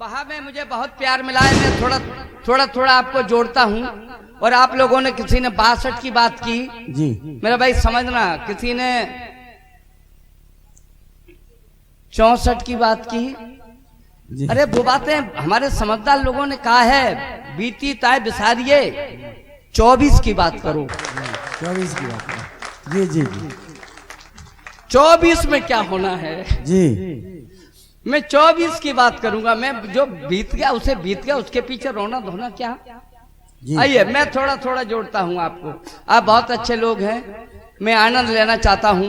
वहां में मुझे बहुत प्यार मिला है। मैं थोड़ा आपको जोड़ता हूँ। और आप लोगों ने किसी ने 62 की बात की जी, मेरा भाई समझना, किसी ने 64 की बात की। जी। अरे वो बातें हमारे समझदार लोगों ने कहा है, बीती ताय बिसारिये 24 की बात करो। 24 की बात है। जी जी जी 24 में क्या होना है, जी। मैं 24 की बात करूंगा। मैं जो बीत गया उसे बीत गया, उसके पीछे रोना धोना क्या। जी। आइए मैं थोड़ा जोड़ता हूं आपको। आप बहुत अच्छे लोग हैं, मैं आनंद लेना चाहता हूं।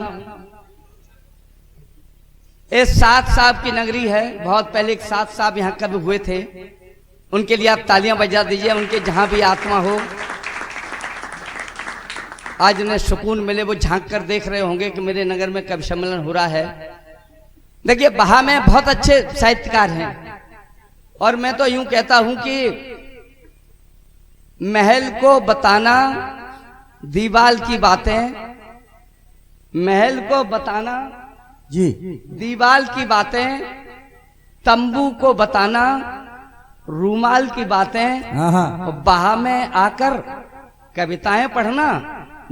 ये सात साहब की नगरी है। बहुत पहले एक सात साहब यहाँ कभी हुए थे, उनके लिए आप तालियां बजा दीजिए। उनके जहां भी आत्मा हो, आज उन्हें सुकून मिले। वो झांक कर देख रहे होंगे कि मेरे नगर में कवि सम्मेलन हो रहा है। देखिए बहा में बहुत अच्छे साहित्यकार हैं, और मैं तो यूं कहता हूं कि महल को बताना दीवाल की बातें, महल को बताना जी दीवाल की बातें, तंबू को बताना रूमाल की बातें, हाँ हाँ। और बहा में आकर कविताएं पढ़ना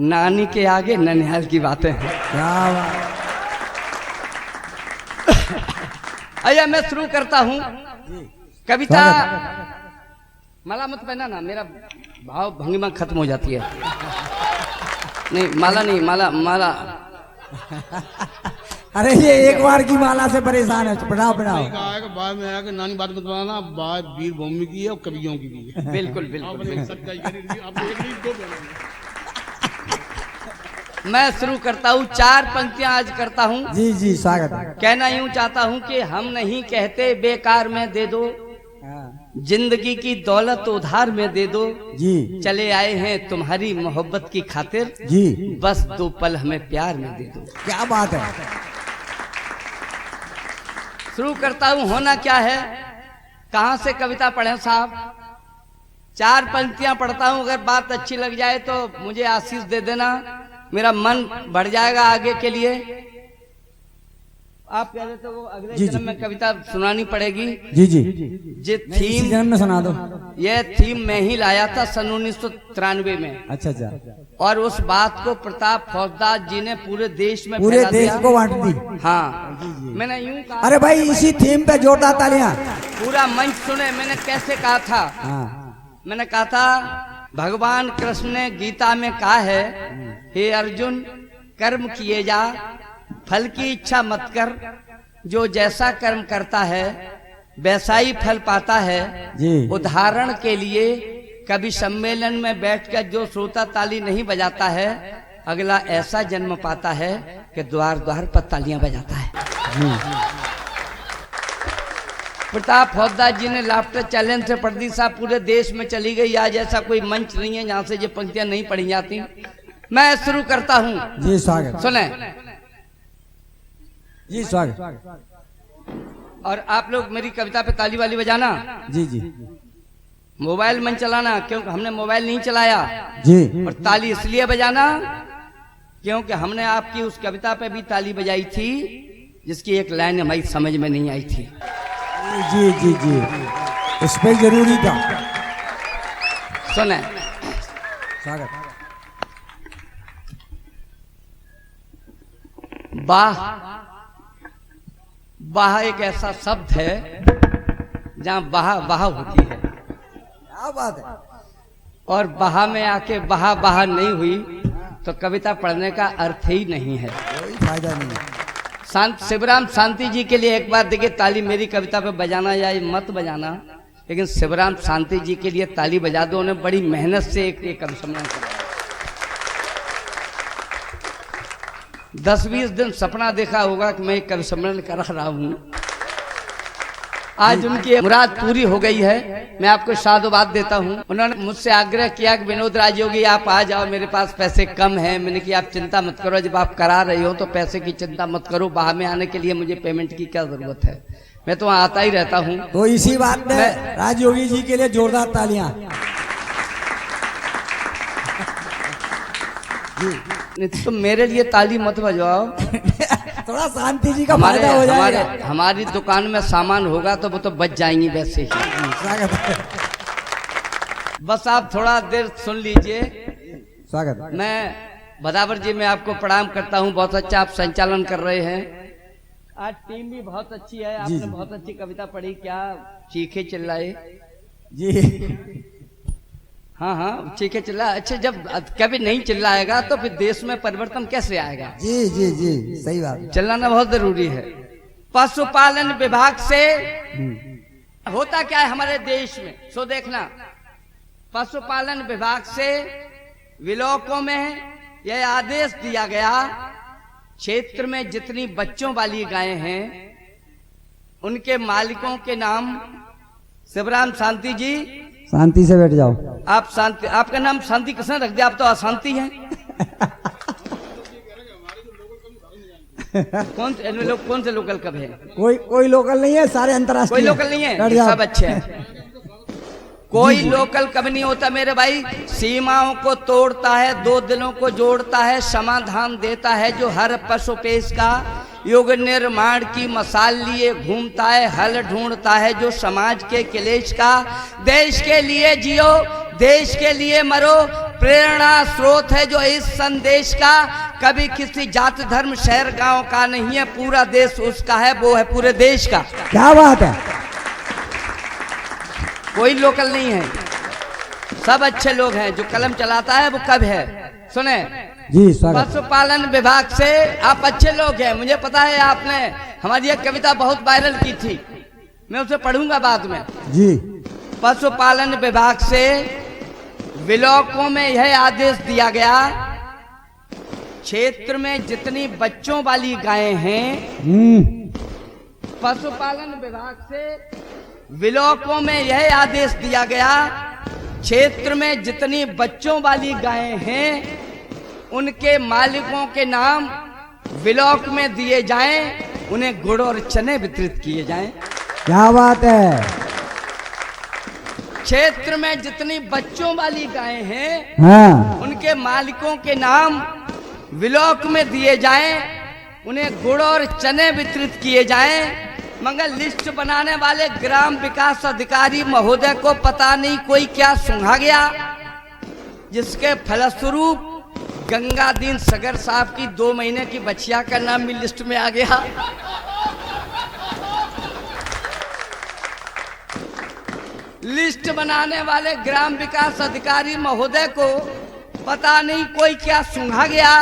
नानी के आगे ननिहाल की बातें हैं। क्या बात। आइए मैं शुरू करता हूं कविता। स्वागत माला मत पहना ना, मेरा भाव भंगिमा खत्म हो जाती है। नहीं माला नहीं, माला अरे ये एक बार की माला से परेशान है। पढ़ाओ पढ़ाओ। कहा है कि बाद में आया कि नानी बात मत बनाना, बात वीर भूमि की है और कवियों की भी है। बिल्कुल बिल्कुल, आपने बिल्कुल। सच्चाई करी, आपने एक नहीं दो बोले। मैं शुरू करता हूँ, 4 पंक्तियां आज करता हूँ। जी जी स्वागत है। कहना यूं चाहता हूँ कि हम नहीं कहते बेकार में दे दो, हाँ, जिंदगी की दौलत उधार में दे दो। जी चले आए हैं तुम्हारी मोहब्बत की खातिर, जी। बस 2 पल हमें प्यार में दे दो। क्या बात है। शुरू करता हूँ, होना क्या है। कहां से कविता पढ़े साहब। 4 पंक्तियां पढ़ता हूं, अगर बात अच्छी लग जाए तो मुझे आशीष दे देना, मेरा मन बढ़ जाएगा आगे के लिए। आप कह रहे तो वो अगले जी, जन्म जी। में कविता सुनानी पड़ेगी। जी जी। ये नहीं, इसी थीम, जन्म में सुना दो। ये थीम मैं ही लाया था सन 1993 में, अच्छा अच्छा। और उस बात को प्रताप फौजदार जी ने पूरे देश में पूरे फैला देश दिया। को बांट दी। हाँ, मैंने यूं कहा, अरे भाई इसी थीम पे जोरदार तालियां। पूरा मंच सुने। मैंने कैसे कहा था, हाँ मैंने कहा था भगवान कृष्ण ने गीता में कहा है, हे अर्जुन कर्म किए जा, फल की इच्छा मत कर, जो जैसा कर्म करता है वैसा ही फल पाता है। जी। उदाहरण के लिए कवि सम्मेलन में बैठकर जो श्रोता ताली नहीं बजाता है, अगला ऐसा जन्म पाता है कि द्वार द्वार पर तालियां बजाता है। जी प्रताप फौजदार जी ने लाफ्टर चैलेंज से पढ़ दी साहब, पूरे देश में चली गई। आज ऐसा कोई मंच नहीं है जहां से ये पंक्तियां नहीं पढ़ी जाती। मैं शुरू करता हूं, जी स्वागत। सुने। जी स्वागत। और आप लोग मेरी कविता पे ताली वाली बजाना, जी जी मोबाइल मन चलाना, क्योंकि हमने मोबाइल नहीं चलाया। जी। और ताली इसलिए बजाना क्योंकि हमने आपकी उस कविता पे भी ताली बजाई थी जिसकी एक लाइन हमारी समझ में नहीं आई थी। जी जी जी उस पे जरूरी था। सुने, स्वागत। बाह, बाह एक ऐसा शब्द है जहां बहा बहा होती है, क्या बात है। और बहा में आके बहा बहा नहीं हुई तो कविता पढ़ने का अर्थ ही नहीं है। कोई फायदा नहीं है। शिवराम शांति जी के लिए एक बार देखिए, ताली मेरी कविता पे बजाना या मत बजाना, लेकिन शिवराम शांति जी के लिए ताली बजा दो। उन्हें बड़ी मेहनत से एक कवि सम्मेलन करा। 10-20 दिन सपना देखा होगा कि मैं एक कवि सम्मेलन करा रहा हूं। आज उनकी मुराद पूरी हो गई है। मैं आपको साधुवाद देता हूं। उन्होंने मुझसे आग्रह किया कि विनोद राजयोगी आप आ जाओ, मेरे पास पैसे कम हैं। मैंने कहा आप चिंता मत करो, जब आप करा रहे हो तो पैसे की चिंता मत करो। बाहर में आने के लिए मुझे पेमेंट की क्या जरूरत है, मैं तो वहां आता ही रहता हूं। तो इसी बात में राजयोगी जी के लिए जोरदार तालियां। नहीं तो मेरे लिए ताली मत बजवाओ। थोड़ा शांति जी का फायदा हो जाएगा। हमारी दुकान में सामान होगा तो वो तो बच जाएंगी वैसे ही। स्वागत है, बस आप थोड़ा देर सुन लीजिए। स्वागत है। मैं बदावर जी मैं आपको प्रणाम करता हूँ। बहुत अच्छा आप संचालन कर रहे हैं। आज टीम भी बहुत अच्छी है। आपने जी। बहुत अच्छी कविता पढ़ी। क्या चीखे चिल्लाए जी हाँ हाँ चीखे चिल्लाए। अच्छा जब कभी नहीं चिल्लाएगा तो फिर देश में परिवर्तन कैसे आएगा। जी जी जी सही बात है। चिल्लाना बहुत जरूरी है। पशुपालन विभाग से होता क्या है हमारे देश में सो देखना। पशुपालन विभाग से विलोकों में यह आदेश दिया गया, क्षेत्र में जितनी बच्चों वाली गायें हैं उनके मालिकों के नाम। शिवराम शांति जी शांति से बैठ जाओ। आप शांति, आपका नाम शांति किसने रख दिया। आप तो अशांति हैं। कौन से लोकल कब है। कोई लोकल नहीं है, सारे अंतर्राष्ट्रीय। कोई लोकल नहीं है, बैठ जाओ। सब अच्छे हैं। कोई लोकल कभी नहीं होता मेरे भाई। सीमाओं को तोड़ता है, दो दिलों को जोड़ता है, समाधान देता है जो हर पशु पेश का। युग निर्माण की मसाल लिए घूमता है, हल ढूंढता है जो समाज के क्लेश का। देश के लिए जियो, देश के लिए मरो, प्रेरणा स्रोत है जो इस संदेश का। कभी किसी जात धर्म शहर गांव का नहीं है, पूरा देश उसका है, वो है पूरे देश का। क्या बात है। कोई लोकल नहीं है, सब अच्छे लोग हैं। जो कलम चलाता है वो कब है। सुने जी स्वागत। पशुपालन विभाग से आप अच्छे लोग हैं। मुझे पता है आपने हमारी एक कविता बहुत वायरल की थी, मैं उसे पढ़ूंगा बाद में। जी पशुपालन विभाग से विलोकों में यह आदेश दिया गया, क्षेत्र में जितनी बच्चों वाली गायें हैं। पशुपालन विभाग से विलोकों में यह आदेश दिया गया, क्षेत्र में जितनी बच्चों वाली गायें हैं उनके मालिकों के नाम विलोक में दिए जाएं, उन्हें गुड़ और चने वितरित किए जाएं। क्या बात है। क्षेत्र में जितनी बच्चों वाली गायें हैं हाँ उनके मालिकों के नाम विलोक में दिए जाएं, उन्हें गुड़ और चने वितरित किए जाएं। मगर लिस्ट बनाने वाले ग्राम विकास अधिकारी महोदय को पता नहीं कोई क्या सुंघा गया, जिसके फलस्वरूप गंगादीन सगर साहब की 2 महीने की बच्चिया का नाम भी लिस्ट में आ गया। लिस्ट बनाने वाले ग्राम विकास अधिकारी महोदय को पता नहीं कोई क्या सुंघा गया,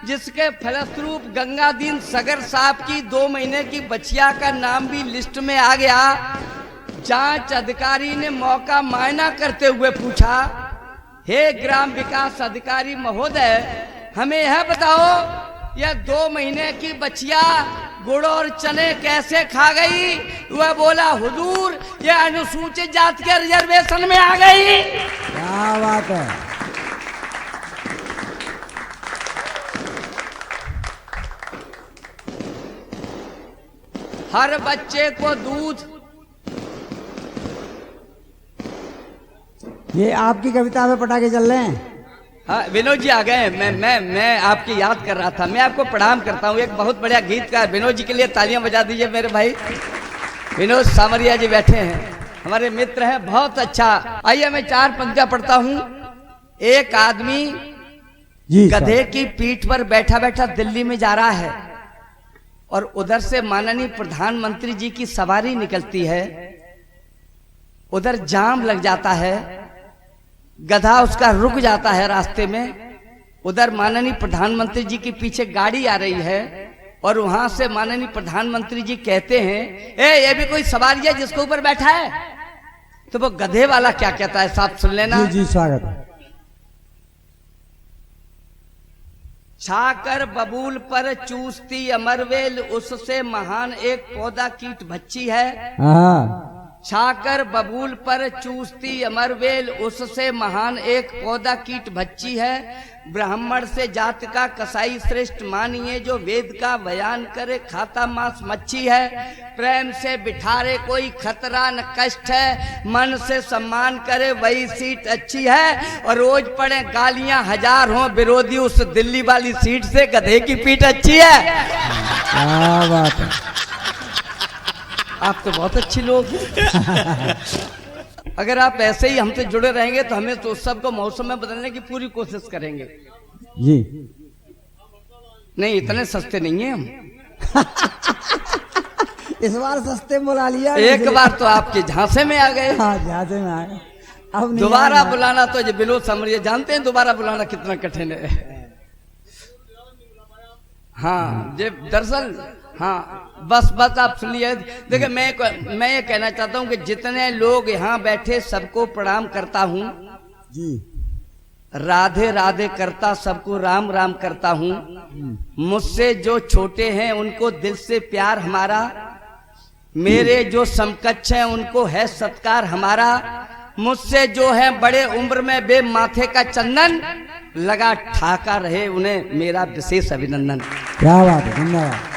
जिसके फलस्वरूप गंगादीन सगर साहब की 2 महीने की बच्चिया का नाम भी लिस्ट में आ गया। जांच अधिकारी ने मौका मायना करते हुए पूछा, हे ग्राम विकास अधिकारी महोदय, हमें यह बताओ यह 2 महीने की बच्चिया गुड़ और चने कैसे खा गई। वह बोला, हुजूर यह अनुसूचित जाति के रिजर्वेशन में आ गई। क्या बात है। हर बच्चे को दूध। ये आपकी कविता में पटाखे चल रहे हैं। हाँ विनोद जी आ गए। मैं आपकी याद कर रहा था। मैं आपको प्रणाम करता हूँ। एक बहुत बढ़िया गीतकार विनोद जी के लिए तालियां बजा दीजिए मेरे भाई। विनोद सामरिया जी बैठे हैं, हमारे मित्र हैं, बहुत अच्छा। आइए मैं 4 पंक्तियां पढ़ता हूँ। एक आदमी जी गधे की पीठ पर बैठा बैठा दिल्ली में जा रहा है और उधर से माननीय प्रधानमंत्री जी की सवारी निकलती है। उधर जाम लग जाता है, गधा उसका रुक जाता है रास्ते में। उधर माननीय प्रधानमंत्री जी के पीछे गाड़ी आ रही है और वहां से माननीय प्रधानमंत्री जी कहते हैं, ये भी कोई सवारी है जिसके ऊपर बैठा है। तो वो गधे वाला क्या कहता है साहब सुन लेना। जी स्वागत है। छाकर बबूल पर चूसती अमरवेल, उससे महान एक पौधा कीट भच्ची है। हाँ छाकर बबूल पर चूसती अमरवेल, उससे महान एक पौधा कीट भच्ची है। ब्राह्मण से जात का कसाई श्रेष्ठ मानिए, जो वेद का बयान करे खाता मांस मच्छी है। प्रेम से बिठारे कोई खतरा न कष्ट है, मन से सम्मान करे वही सीट अच्छी है। और रोज पड़े गालियां हजार हों विरोधी, उस दिल्ली वाली सीट से गधे की पीठ अच्छी है। क्या बात है। आप तो बहुत अच्छे लोग हैं। अगर आप ऐसे ही हमसे जुड़े रहेंगे तो हमें तो सबको मौसम में बदलने की पूरी कोशिश करेंगे। जी नहीं, इतने सस्ते नहीं हैं हम। इस बार सस्ते बुला लिया। एक बार तो आपके झांसे में आ गए। हाँ, झांसे में आए। अब नहीं दोबारा आना। बुलाना तो ये बिलो समझिए, जानते हैं दोबारा बुलाना कितना कठिन है। हाँ, ये दरअसल हाँ, बस आप सुनिए। देखिए, मैं ये कहना चाहता हूँ कि जितने लोग यहाँ बैठे सबको प्रणाम करता हूँ जी। राधे राधे करता, सबको राम राम करता हूँ। मुझसे जो छोटे हैं उनको दिल से प्यार हमारा, मेरे जो समकक्ष हैं उनको है सत्कार हमारा। मुझसे जो है बड़े उम्र में बे माथे का चंदन, लगा ठाका रहे उन्हें मेरा विशेष अभिनंदन। क्या बात है, धन्यवाद।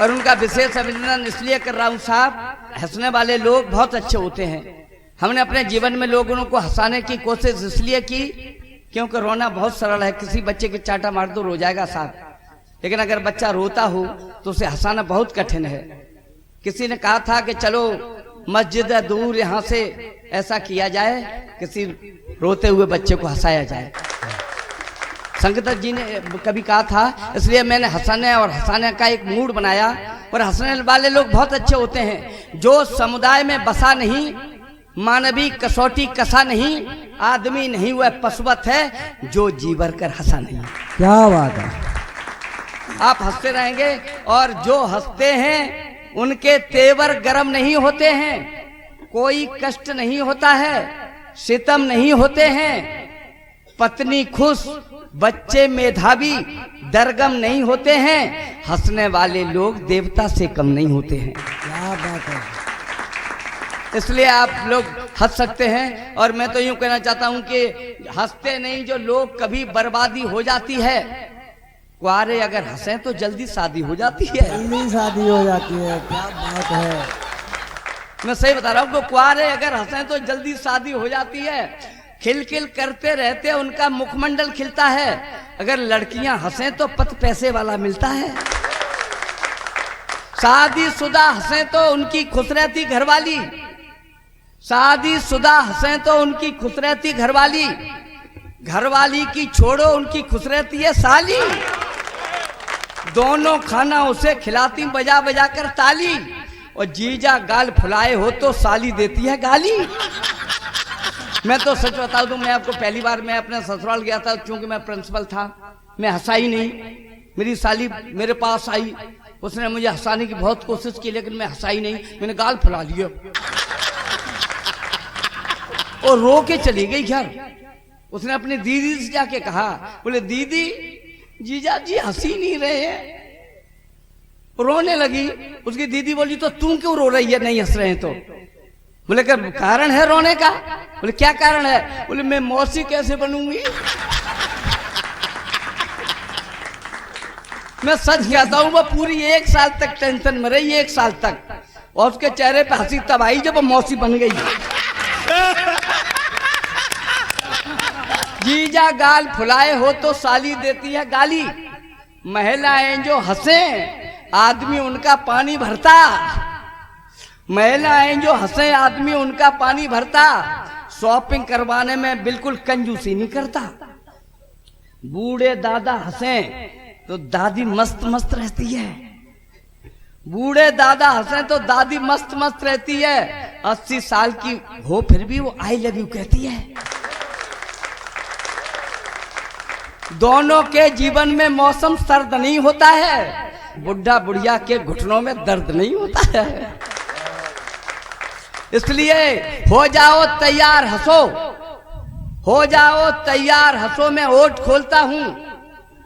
और उनका विशेष अभिनंदन इसलिए कर रहा हूँ साहब, हंसने वाले लोग बहुत अच्छे होते हैं। हमने अपने जीवन में लोगों को हंसाने की कोशिश इसलिए की क्योंकि रोना बहुत सरल है। किसी बच्चे के चाटा मार दो रो जाएगा साहब, लेकिन अगर बच्चा रोता हो तो उसे हंसाना बहुत कठिन है। किसी ने कहा था कि चलो मस्जिद दूर यहाँ से ऐसा किया जाए, किसी रोते हुए बच्चे को हंसाया जाए। संगत जी ने कभी कहा था, इसलिए मैंने हंसाने का एक मूड बनाया। और हंसने वाले लोग बहुत अच्छे होते हैं। जो समुदाय में बसा नहीं, मानवीय कसौटी कसा नहीं, आदमी नहीं वह पशुवत है जो जी भर कर हंसा नहीं। क्या बात है। आप हंसते रहेंगे और जो हंसते हैं उनके तेवर गर्म नहीं होते हैं, कोई कष्ट नहीं होता है, सितम नहीं होते हैं, पत्नी खुश, बच्चे मेधावी, दरगम नहीं होते हैं। हंसने वाले लोग देवता से कम नहीं होते हैं। क्या बात है। इसलिए आप लोग हंस सकते हैं। और मैं तो यूं कहना चाहता हूं कि हंसते नहीं जो लोग कभी बर्बादी हो जाती है। कुआरे अगर हंसे तो जल्दी शादी हो जाती है। जल्दी शादी हो जाती है। क्या बात है। मैं सही बता रहा हूं कि कुआरे अगर हंसे तो जल्दी शादी हो जाती है। खिलखिल करते रहते उनका मुखमंडल खिलता है। अगर लड़कियां हंसे तो पत पैसे वाला मिलता है। शादीशुदा हंसे तो उनकी खुश रहती घरवाली, शादीशुदा हंसे तो उनकी खुश रहती घरवाली, घरवाली की छोड़ो उनकी खुश रहती है साली। दोनों खाना उसे खिलाती बजा बजा कर ताली, और जीजा गाल फुलाए हो तो साली देती है गाली। मैं तो सच बता दूं, मैं आपको पहली बार मैं अपने ससुराल गया था, क्योंकि मैं प्रिंसिपल था, मैं हंसा ही नहीं। मेरी साली मेरे पास आई, उसने मुझे हंसाने की बहुत कोशिश की, लेकिन मैं हंसा ही नहीं। मैंने गाल फुला लिया और रो के चली गई घर। उसने अपनी दीदी से जाके कहा, बोले दीदी जीजा जी हंसी नहीं रहे हैं। रोने लगी। उसकी दीदी बोली तो तू क्यों रो रही है, नहीं हंस रहे हैं तो? बोले क्या कारण है रोने का? बोले क्या कारण है? बोले मैं मौसी कैसे बनूंगी। मैं सच कहता हूं, वो पूरी 1 साल तक टेंशन में रही, 1 साल तक, और उसके चेहरे पे हंसी तब आई जब वो मौसी बन गई। जीजा गाल फुलाए हो तो साली देती है गाली। महिलाएं जो हंसे आदमी उनका पानी भरता, महिलाएं जो हंसे आदमी उनका पानी भरता। शॉपिंग करवाने में बिल्कुल कंजूसी नहीं करता। बूढ़े दादा हंसे तो दादी मस्त मस्त रहती है, बूढ़े दादा हंसे तो दादी मस्त मस्त रहती है। 80 साल की हो फिर भी वो आई लव यू कहती है। दोनों के जीवन में मौसम सर्द नहीं होता है, बुढ़ा बुढ़िया के घुटनों में दर्द नहीं होता है। इसलिए हो जाओ तैयार हंसो, हो जाओ तैयार हंसो। मैं ओट खोलता हूं,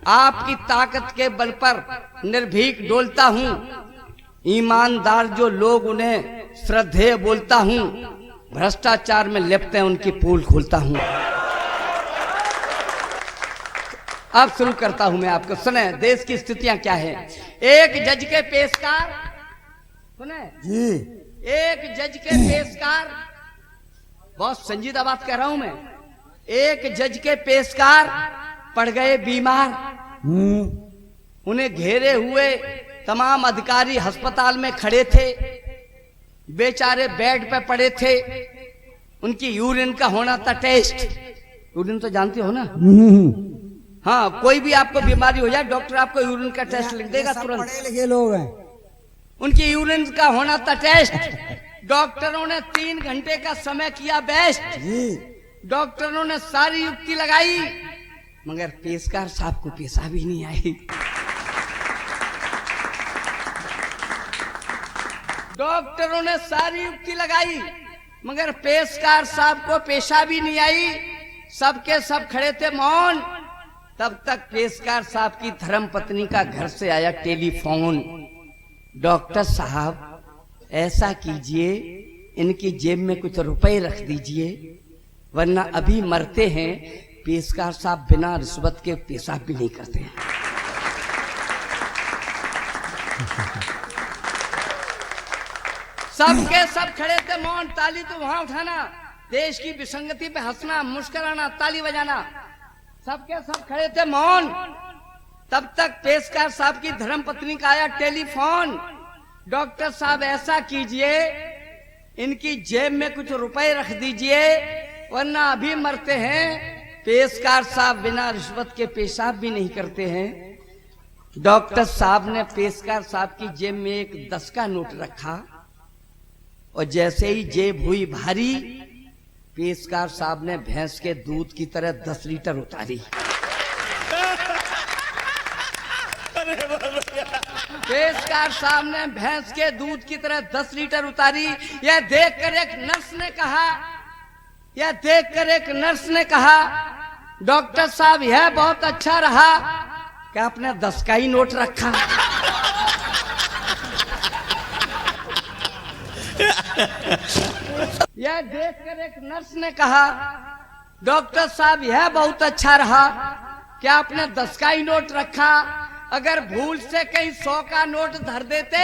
आपकी ताकत के बल पर निर्भीक डोलता हूं। ईमानदार जो लोग उन्हें श्रद्धेय बोलता हूं, भ्रष्टाचार में लिप्त हैं उनकी पोल खोलता हूं। अब शुरू करता हूं मैं आपको। सुने देश की स्थितियां क्या है। एक जज के पेशकार, सुने जी, एक जज के पेशकार, बहुत संजीदा बात कह रहा हूं मैं। एक जज के पेशकार पड़ गए बीमार। उन्हें घेरे हुए तमाम अधिकारी अस्पताल में खड़े थे, बेचारे बेड पे पड़े थे। उनकी यूरिन का होना था टेस्ट। यूरिन तो जानते हो ना? हाँ, कोई भी आपको बीमारी हो जाए डॉक्टर आपको यूरिन का टेस्ट लिख देगा तुरंत। पढ़े लिखे लोग हैं। उनकी यूरिन का होना था टेस्ट। डॉक्टरों ने 3 घंटे का समय किया बेस्ट। डॉक्टरों ने सारी युक्ति लगाई, मगर पेशकार साहब को पेशा भी नहीं आई। डॉक्टरों ने सारी युक्ति लगाई, मगर पेशकार साहब को पेशा भी नहीं आई। सबके सब खड़े थे मौन। तब तक पेशकार साहब की धर्म पत्नी का घर से आया टेलीफोन। डॉक्टर साहब ऐसा कीजिए, इनकी जेब में कुछ रुपए रख दीजिए, वरना अभी मरते हैं। पेशकार साहब बिना रिश्वत के पेशाब भी नहीं करते हैं। सबके सब खड़े थे मौन। ताली तो वहां उठाना, देश की विसंगति पे हंसना, मुस्कुराना, ताली बजाना। सबके सब खड़े थे मौन। तब तक पेशकार साहब की धर्मपत्नी का आया टेलीफोन। डॉक्टर साहब ऐसा कीजिए, इनकी जेब में कुछ रुपए रख दीजिए, वरना अभी मरते हैं। पेशकार साहब बिना रिश्वत के पेशाब भी नहीं करते हैं। डॉक्टर साहब ने पेशकार साहब की जेब में एक 10 का नोट रखा, और जैसे ही जेब हुई भारी, पेशकार साहब ने भैंस के दूध की तरह 10 लीटर उतारी। पेशकार साहब ने भैंस के दूध की तरह 10 लीटर उतारी। यह देखकर एक नर्स ने कहा, डॉक्टर साहब यह बहुत अच्छा रहा कि आपने 10 का ही नोट रखा। यह देखकर एक नर्स ने कहा, डॉक्टर साहब यह बहुत अच्छा रहा कि आपने 10 का ही नोट रखा। अगर भूल से कहीं 100 का नोट धर देते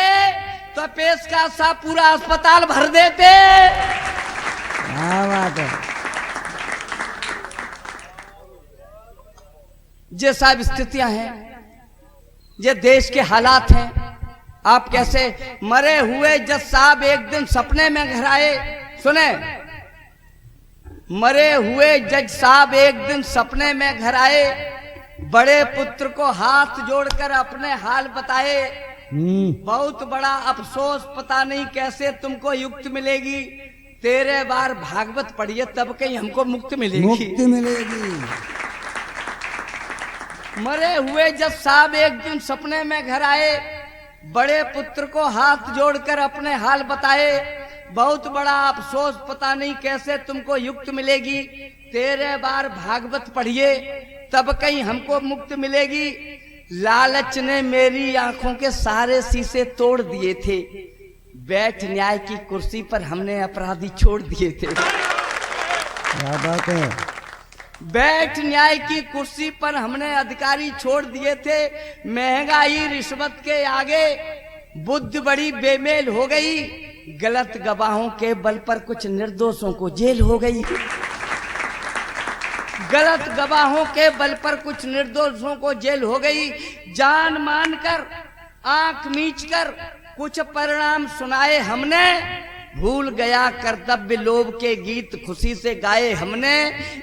तो पेशकार साहब पूरा अस्पताल भर देते। क्या बात है। ये सब स्थितियां हैं, ये देश के हालात हैं। आप कैसे मरे हुए जज साहब एक दिन सपने में घर आए। सुने, मरे हुए जज साहब एक दिन सपने में घर आए। बड़े पुत्र को हाथ जोड़कर अपने हाल बताए। बहुत बड़ा अफसोस, पता नहीं कैसे तुमको युक्त मिलेगी। 13 बार भागवत पढ़िए तब कहीं हमको मुक्ति मिलेगी। मरे हुए जज साहब एक दिन सपने में घर आए। बड़े पुत्र को हाथ जोड़कर अपने हाल बताए। बहुत बड़ा अफसोस, पता नहीं कैसे तुमको युक्त मिलेगी। 13 बार भागवत पढ़िए तब कहीं हमको मुक्त मिलेगी। लालच ने मेरी आंखों के सारे शीशे तोड़ दिए थे। बैठ न्याय की कुर्सी पर हमने अपराधी छोड़ दिए थे। क्या बात है। बैठ न्याय की कुर्सी पर हमने अधिकारी छोड़ दिए थे। महंगाई रिश्वत के आगे बुद्धि बड़ी बेमेल हो गई। गलत गवाहों के बल पर कुछ निर्दोषों को जेल हो गई। गलत गवाहों के बल पर कुछ निर्दोषों को जेल हो गई। जान मानकर, आंख मीचकर कुछ परिणाम सुनाए हमने। भूल गया कर्तव्य, लोभ के गीत खुशी से गाए हमने।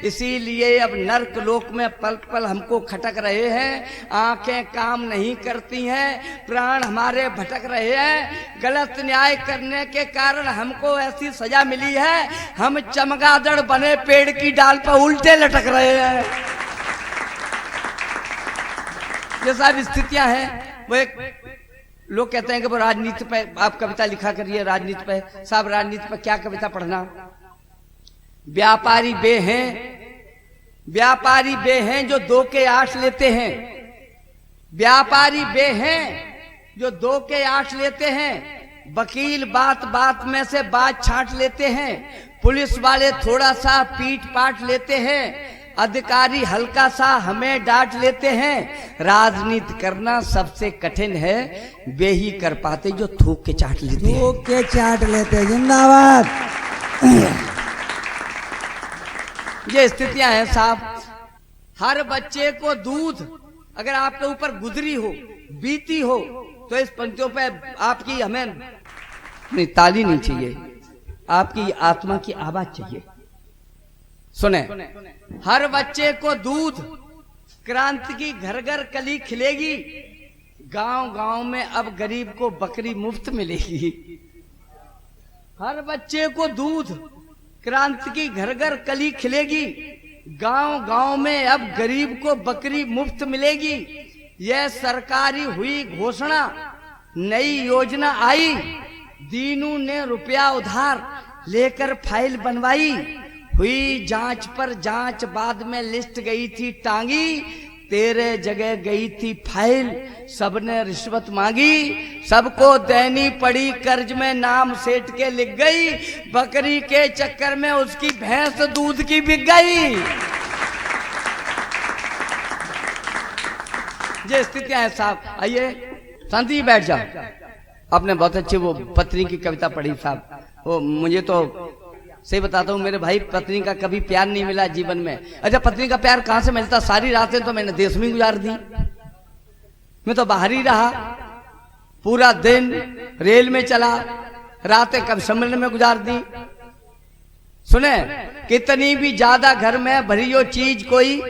इसीलिए अब नर्क लोक में पल पल हमको खटक रहे हैं। आंखें काम नहीं करती हैं, प्राण हमारे भटक रहे हैं। गलत न्याय करने के कारण हमको ऐसी सजा मिली है, हम चमगादड़ बने पेड़ की डाल पर उल्टे लटक रहे हैं। ये सब स्थितियां हैं। वो एक लोग कहते हैं कि वो राजनीति पे आप कविता लिखा करिए, राजनीति पे। साहब राजनीति पे क्या कविता पढ़ना। व्यापारी बे हैं जो 2 के 8 लेते हैं। व्यापारी बे हैं जो 2 के 8 लेते हैं। वकील बात बात में से बात छांट लेते हैं। पुलिस वाले थोड़ा सा पीट पाट लेते हैं। अधिकारी हल्का सा हमें डांट लेते हैं, राजनीति करना सबसे कठिन है, वे ही कर पाते जो थूक के चाट लेते हैं। थूक के चाट लेते हैं। जिंदाबाद। ये स्थितियां हैं साहब। हर बच्चे को दूध अगर आपके ऊपर गुजरी हो, बीती हो, तो इस पंक्तियों पे आपकी हमें नहीं ताली नहीं चाहिए, आपकी आत्मा की आवाज चाहिए। सुने, हर बच्चे को दूध, क्रांति की घर घर कली खिलेगी, गांव गांव में अब गरीब को बकरी मुफ्त मिलेगी। हर बच्चे को दूध, क्रांति की घर घर कली खिलेगी, गांव गांव में अब गरीब को बकरी मुफ्त मिलेगी। यह सरकारी हुई घोषणा, नई योजना आई, दीनू ने रुपया उधार लेकर फाइल बनवाई। हुई जांच पर जांच, बाद में लिस्ट गई थी टांगी, तेरे जगह गई थी फाइल, सबने रिश्वत मांगी, सबको देनी पड़ी कर्ज में, नाम सेठ के लिख गई, बकरी के चक्कर में उसकी भैंस दूध की बिक गई। ये स्थितियां हैं साहब। आइए शांति बैठ जाओ। आपने बहुत अच्छी वो पत्नी की कविता पढ़ी साहब। वो मुझे तो सही बताता हूँ, मेरे भाई पत्नी का कभी प्यार नहीं मिला जीवन में। अच्छा, पत्नी का प्यार कहाँ से मिलता? सारी रातें तो मैंने देश में गुजार दी, मैं तो बाहर ही रहा, पूरा दिन रेल में चला, रातें कभी सम्मेलन में गुजार दी। सुने, कितनी भी ज्यादा घर में भरी हो चीज कोई,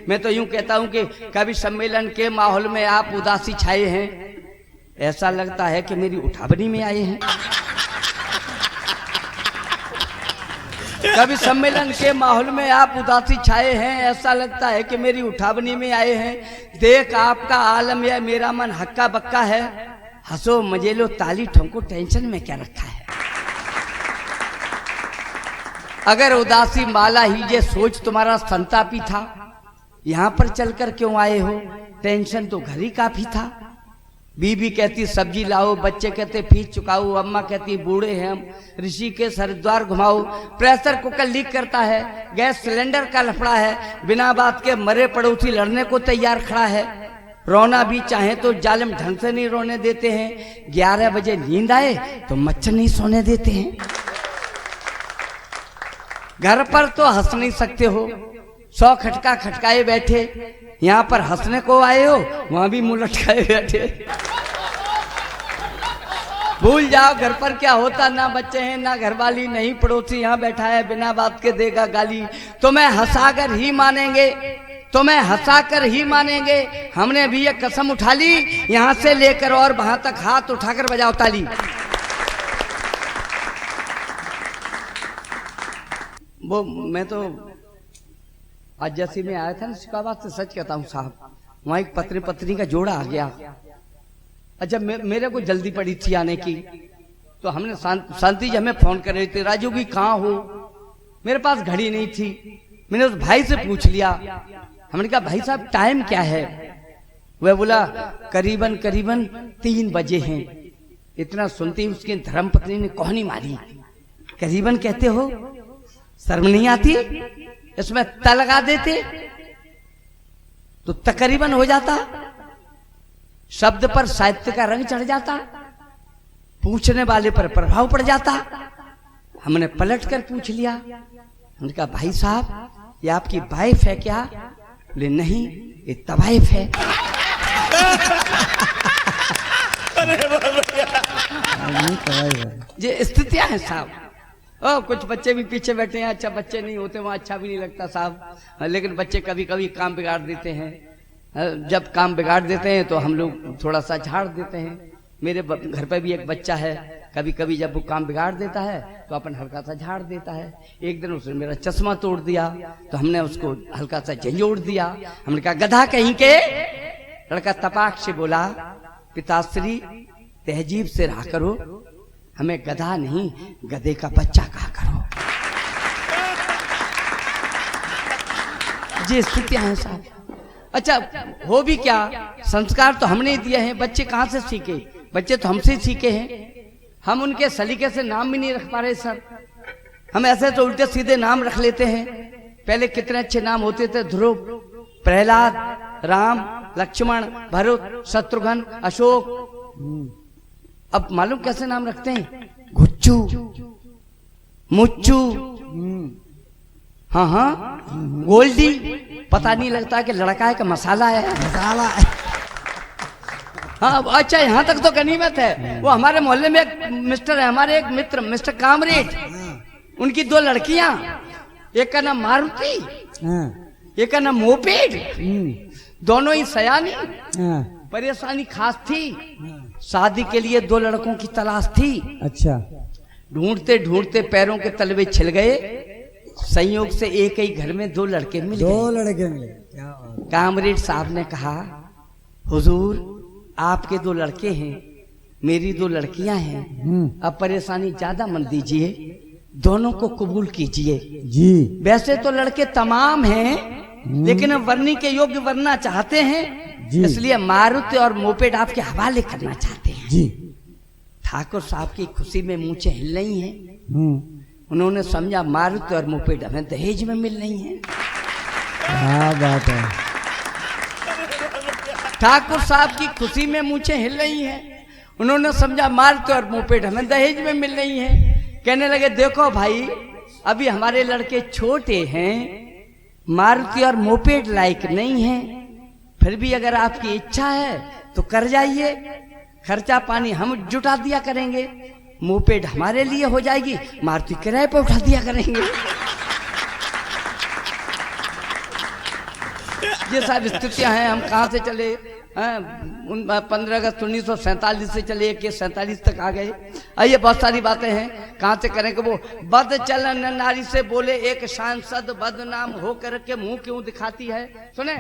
मैं तो यूं कहता हूं कि कभी सम्मेलन के माहौल में आप उदासी छाए हैं, ऐसा लगता है कि मेरी उठावनी में आए हैं। कभी सम्मेलन के माहौल में आप उदासी छाए हैं, ऐसा लगता है कि मेरी उठावनी में आए हैं। देख आपका आलम यह, मेरा मन हक्का बक्का है, हंसो मजे लो ताली ठोंको, टेंशन में क्या रखा है। अगर उदासी माला ही ये सोच तुम्हारा संतापी था, यहां पर चलकर क्यों आए हो? टेंशन तो घर ही काफी था। बीबी कहती सब्जी लाओ, बच्चे कहते फीस चुकाओ, अम्मा कहती बूढ़े हैं हम, ऋषिकेश हरिद्वार घुमाओ, प्रेशर कुकर लीक करता है, गैस सिलेंडर का लफड़ा है, बिना बात के मरे पड़ोसी लड़ने को तैयार खड़ा है, रोना भी चाहे तो जालिम ढंग से नहीं रोने देते हैं, 11 बजे नींद आए तो मच्छर नहीं सोने देते हैं। घर पर तो हंस नहीं सकते हो, 100 खटका खटकाए बैठे, यहाँ पर हंसने को आए हो, वहां भी मुंह लटकाए बैठे। भूल जाओ घर पर क्या होता, ना बच्चे हैं ना घरवाली, नहीं पड़ोसी यहाँ बैठा है बिना बात के देगा गाली। तुम्हें हंसाकर ही मानेंगे, तुम्हें हंसाकर ही मानेंगे, हमने भी ये कसम उठा ली, यहाँ से लेकर और वहां तक हाथ उठाकर बजाओ ताली। वो मैं तो आज जैसे में आया था ना शिकाबाद से, सच कहता हूँ साहब, वहां एक पत्नी का जोड़ा आ गया। अच्छा, मेरे को जल्दी पड़ी थी आने की, तो हमने शांति जी हमें फोन कर रहे थे, राजू की कहाँ हो? मेरे पास घड़ी नहीं थी, मैंने उस भाई से पूछ लिया, हमने कहा भाई साहब टाइम क्या है? वह बोला करीबन 3 बजे हैं। इतना सुनते ही उसकी धर्मपत्नी ने कोहनी मारी, करीबन कहते हो, शर्म नहीं आती? इसमें त लगा देते तो तकरीबन हो जाता, शब्द पर साहित्य का रंग चढ़ जाता, पूछने वाले पर प्रभाव पड़ जाता। हमने पलट कर पूछ लिया, हमने कहा भाई साहब ये आपकी वाइफ है क्या? बोले नहीं, ये तवाइफ है। ये स्थितियां हैं साहब। कुछ बच्चे भी पीछे बैठे हैं, अच्छा बच्चे नहीं होते वहां अच्छा भी नहीं लगता साहब, लेकिन बच्चे कभी कभी काम बिगाड़ देते हैं। जब काम बिगाड़ देते हैं तो हम लोग थोड़ा सा झाड़ देते हैं। मेरे घर पे भी एक बच्चा है, कभी कभी जब वो काम बिगाड़ देता है तो अपन हल्का सा झाड़ देता है। एक दिन उसने मेरा चश्मा तोड़ दिया तो हमने उसको हल्का सा झंझोड़ दिया। हमने कहा गधा कहीं के। लड़का तपाक से बोला पिताश्री तहजीब से रहा करो, हमें गधा नहीं गधे का बच्चा कहा करो। ये स्थितियां हैं साहब। अच्छा हो भी क्या, संस्कार तो हमने दिए हैं, बच्चे कहां से सीखे? बच्चे तो हमसे सीखे हैं। हम उनके सलीके से नाम भी नहीं रख पा रहे सर, हम ऐसे तो उल्टे सीधे नाम रख लेते हैं। पहले कितने अच्छे नाम होते थे, ध्रुव, प्रहलाद, राम, लक्ष्मण, भरत, शत्रुघ्न, अशोक। अब मालूम कैसे नाम रखते हैं? गुच्चू, मुच्चू, हाँ हाँ, गोल्डी। पता नहीं लगता कि लड़का है कि मसाला है। मसाला। हाँ अच्छा, यहाँ तक तो गनीमत है। वो हमारे मोहल्ले में एक मिस्टर है, हमारे एक मित्र मिस्टर कामरेड, उनकी 2 लड़कियां, एक का नाम मारुति, एक का नाम मोपेड। दोनों ही सयानी। परेशानी खास थी, शादी के लिए 2 लड़कों की तलाश थी। अच्छा। ढूंढते ढूंढते पैरों के तलवे छिल गए, संयोग से एक ही घर में 2 लड़के मिल गए। 2 लड़के मिले, क्या बात। कामरेड साहब ने कहा, हुजूर आपके 2 लड़के हैं, मेरी 2 लड़कियां हैं, अब परेशानी ज्यादा मत दीजिए, दोनों को कबूल कीजिए। जी। वैसे तो लड़के तमाम हैं, लेकिन अब वरनी के योग्य वरना चाहते हैं, इसलिए मारुति और मोपेड आपके हवाले करना चाहते हैं। जी। ठाकुर साहब की खुशी में मूंछें हिल रही हैं। उन्होंने समझा मारुति और मोपेड हमें दहेज में मिल रही हैं। क्या बात है। ठाकुर साहब की खुशी में मूंछें हिल रही हैं। उन्होंने समझा मारुति और मोपेड हमें दहेज में मिल रही हैं। कहने लगे, देखो भाई, अभी हमारे लड़के छोटे हैं, मारुति और मोपेड लायक नहीं हैं, फिर भी अगर आपकी इच्छा है तो कर जाइए, खर्चा पानी हम जुटा दिया करेंगे, मोपेड हमारे लिए हो जाएगी, मारुति किराए पर उठा दिया करेंगे। ये सब स्थितियां हैं। हम कहाँ से चले, 15 अगस्त 1947 से चले के 47 तक आ गए। आइए, बहुत सारी बातें हैं, कहाँ से करें कि वो बद चलन नारी से बोले एक सांसद, बदनाम होकर के मुंह क्यों दिखाती है। सुने,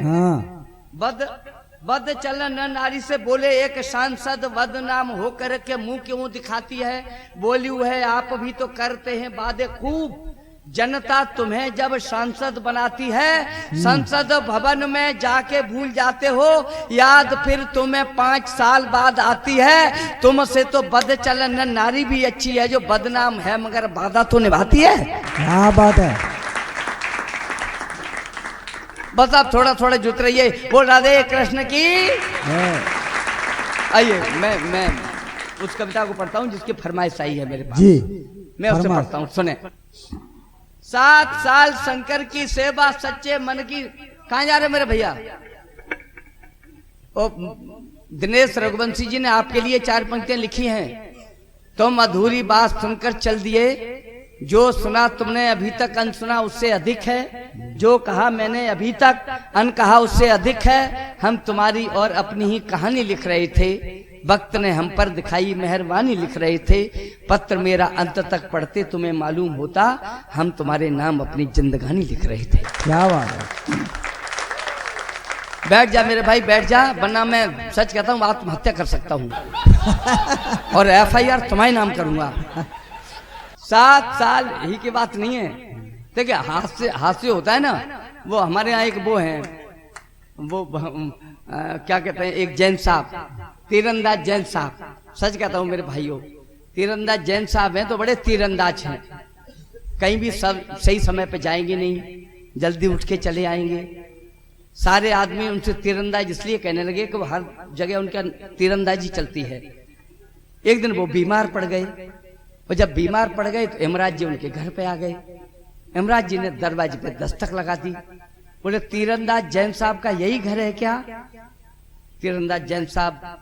बद चलन नारी से बोले एक सांसद, बदनाम होकर के मुंह क्यों दिखाती है। बोली है आप भी तो करते हैं वादे खूब, जनता तुम्हें जब सांसद बनाती है, संसद भवन में जाके भूल जाते हो, याद फिर तुम्हें 5 साल बाद आती है। तुमसे तो बद चलन नारी भी अच्छी है, जो बदनाम है मगर वादा तो निभाती है। क्या बात है। बस आप थोड़ा थोड़ा जुट रहिए। बोल राधे कृष्ण की। आइए, मैं उस कविता को पढ़ता हूँ जिसकी फरमाइश आई है मेरे पास। जी। मैं उससे पढ़ता हूँ, सुने। 7 साल शंकर की सेवा, सच्चे मन की। कहाँ जा रहे मेरे भैया? ओ, दिनेश रघुवंशी जी ने आपके लिए 4 पंक्तियां लिखी हैं। तुम अधूरी बात सुनकर चल दिए, जो सुना तुमने अभी तक अनसुना उससे अधिक है, जो कहा मैंने अभी तक अनकहा उससे अधिक है। हम तुम्हारी और अपनी ही कहानी लिख रहे थे, वक्त ने हम पर दिखाई मेहरबानी लिख रहे थे। पत्र मेरा अंत तक पढ़ते तुम्हें मालूम होता, हम तुम्हारे नाम अपनी जिंदगानी लिख रहे थे। क्या बात है। बैठ जा मेरे भाई, बैठ जा, वरना मैं सच कहता हूँ आत्महत्या कर सकता हूँ और FIR तुम्हारे नाम करूंगा। 7 साल ही की बात नहीं है। देखिए, हास्य होता है ना, वो हमारे यहाँ एक वो है, वो क्या कहते हैं, एक जैन साहब, तीरंदाज जैन साहब। सच कहता हूँ मेरे भाइयों, तीरंदाज जैन साहब हैं तो बड़े तीरंदाज हैं, कहीं भी सब सही समय पे जाएंगे नहीं, जल्दी उठ के चले आएंगे। सारे आदमी उनसे तीरंदाज इसलिए कहने लगे कि वो हर जगह उनका तीरंदाजी चलती है। एक दिन वो बीमार पड़ गए, और जब बीमार पड़ गए तो यमराज जी उनके घर पे आ गए। यमराज जी ने दरवाजे पे दस्तक लगा दी। बोले, तीरंदाज जैन साहब का यही घर है क्या? तीरंदाज जैन साहब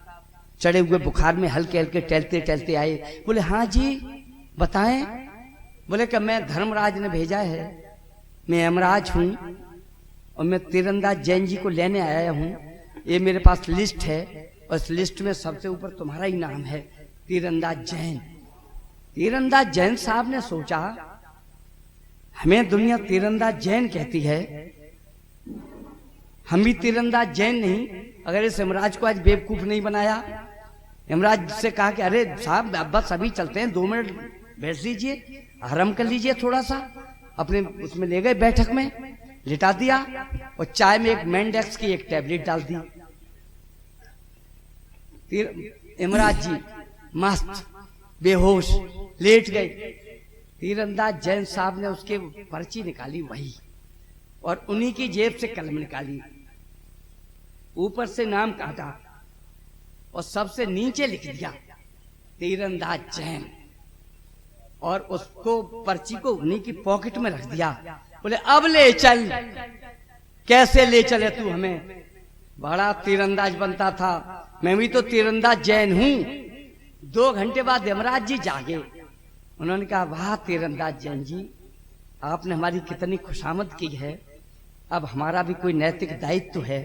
चढ़े हुए बुखार में हल्के हल्के टहलते टहलते आए। बोले, हाँ जी बताएं। बोले कि मैं धर्मराज ने भेजा है, मैं यमराज हूँ और मैं तीरंदाज जैन जी को लेने आया हूँ। ये मेरे पास लिस्ट है और इस लिस्ट में सबसे ऊपर तुम्हारा ही नाम है, तीरंदाज जैन। तीरंदाज जैन साहब ने सोचा, हमें दुनिया तीरंदाज जैन कहती है, हम भी तीरंदाज जैन नहीं, अगर इस यमराज को आज बेवकूफ नहीं बनाया। यमराज से कहा कि अरे साहब बस अभी चलते हैं, 2 मिनट बैठ लीजिए, आराम कर लीजिए थोड़ा सा। अपने उसमें ले गए, बैठक में लिटा दिया और चाय में एक मेंडेक्स की एक टैबलेट डाल दी। यमराज जी मस्त बेहोश लेट गए। तीरंदाज जैन साहब ने उसके पर्ची निकाली, वही और उन्हीं की जेब से कलम निकाली, ऊपर से नाम काटा और सबसे नीचे लिख दिया तीरंदाज जैन, और उसको पर्ची को उन्हीं की पॉकेट में रख दिया। बोले अब ले चल। कैसे ले चले तू हमें? बड़ा तीरंदाज बनता था, मैं भी तो तीरंदाज जैन हूं। 2 घंटे बाद यमराज जी जागे। उन्होंने कहा वाह तीरंदाज जैन जी, आपने हमारी कितनी खुशामद की है। अब हमारा भी कोई नैतिक दायित्व है।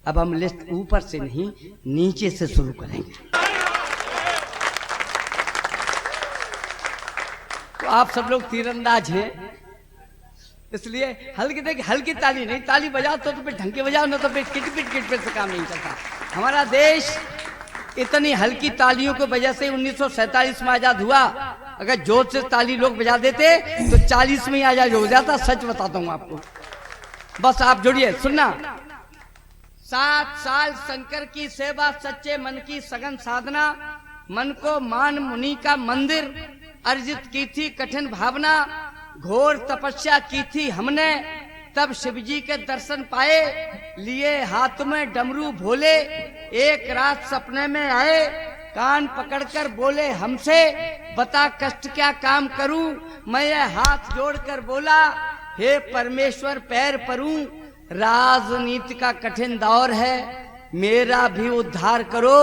अब हम लिस्ट ऊपर से नहीं नीचे से शुरू करेंगे। तो आप सब लोग तीरंदाज हैं, इसलिए हल्की ताली नहीं, ताली बजाओ तो फिर ढंग के बजाओ, ना तो फिर किट से काम नहीं चलता। हमारा देश इतनी हल्की तालियों की वजह से 1947 में आजाद हुआ। अगर जोर से ताली लोग बजा देते तो 40 में ही आजाद हो जाता। सच बताता हूं आपको, बस आप जुड़िए सुनना। 7 साल शंकर की सेवा, सच्चे मन की सघन साधना, मन को मान मुनि का मंदिर अर्जित की थी कठिन भावना, घोर तपस्या की थी हमने, तब शिव जी के दर्शन पाए, लिए हाथ में डमरू भोले, एक रात सपने में आए, कान पकड़कर बोले हमसे, बता कष्ट क्या काम करूं, मैं ये हाथ जोड़कर बोला, हे परमेश्वर पैर परूं, राजनीति का कठिन दौर है, मेरा भी उद्धार करो,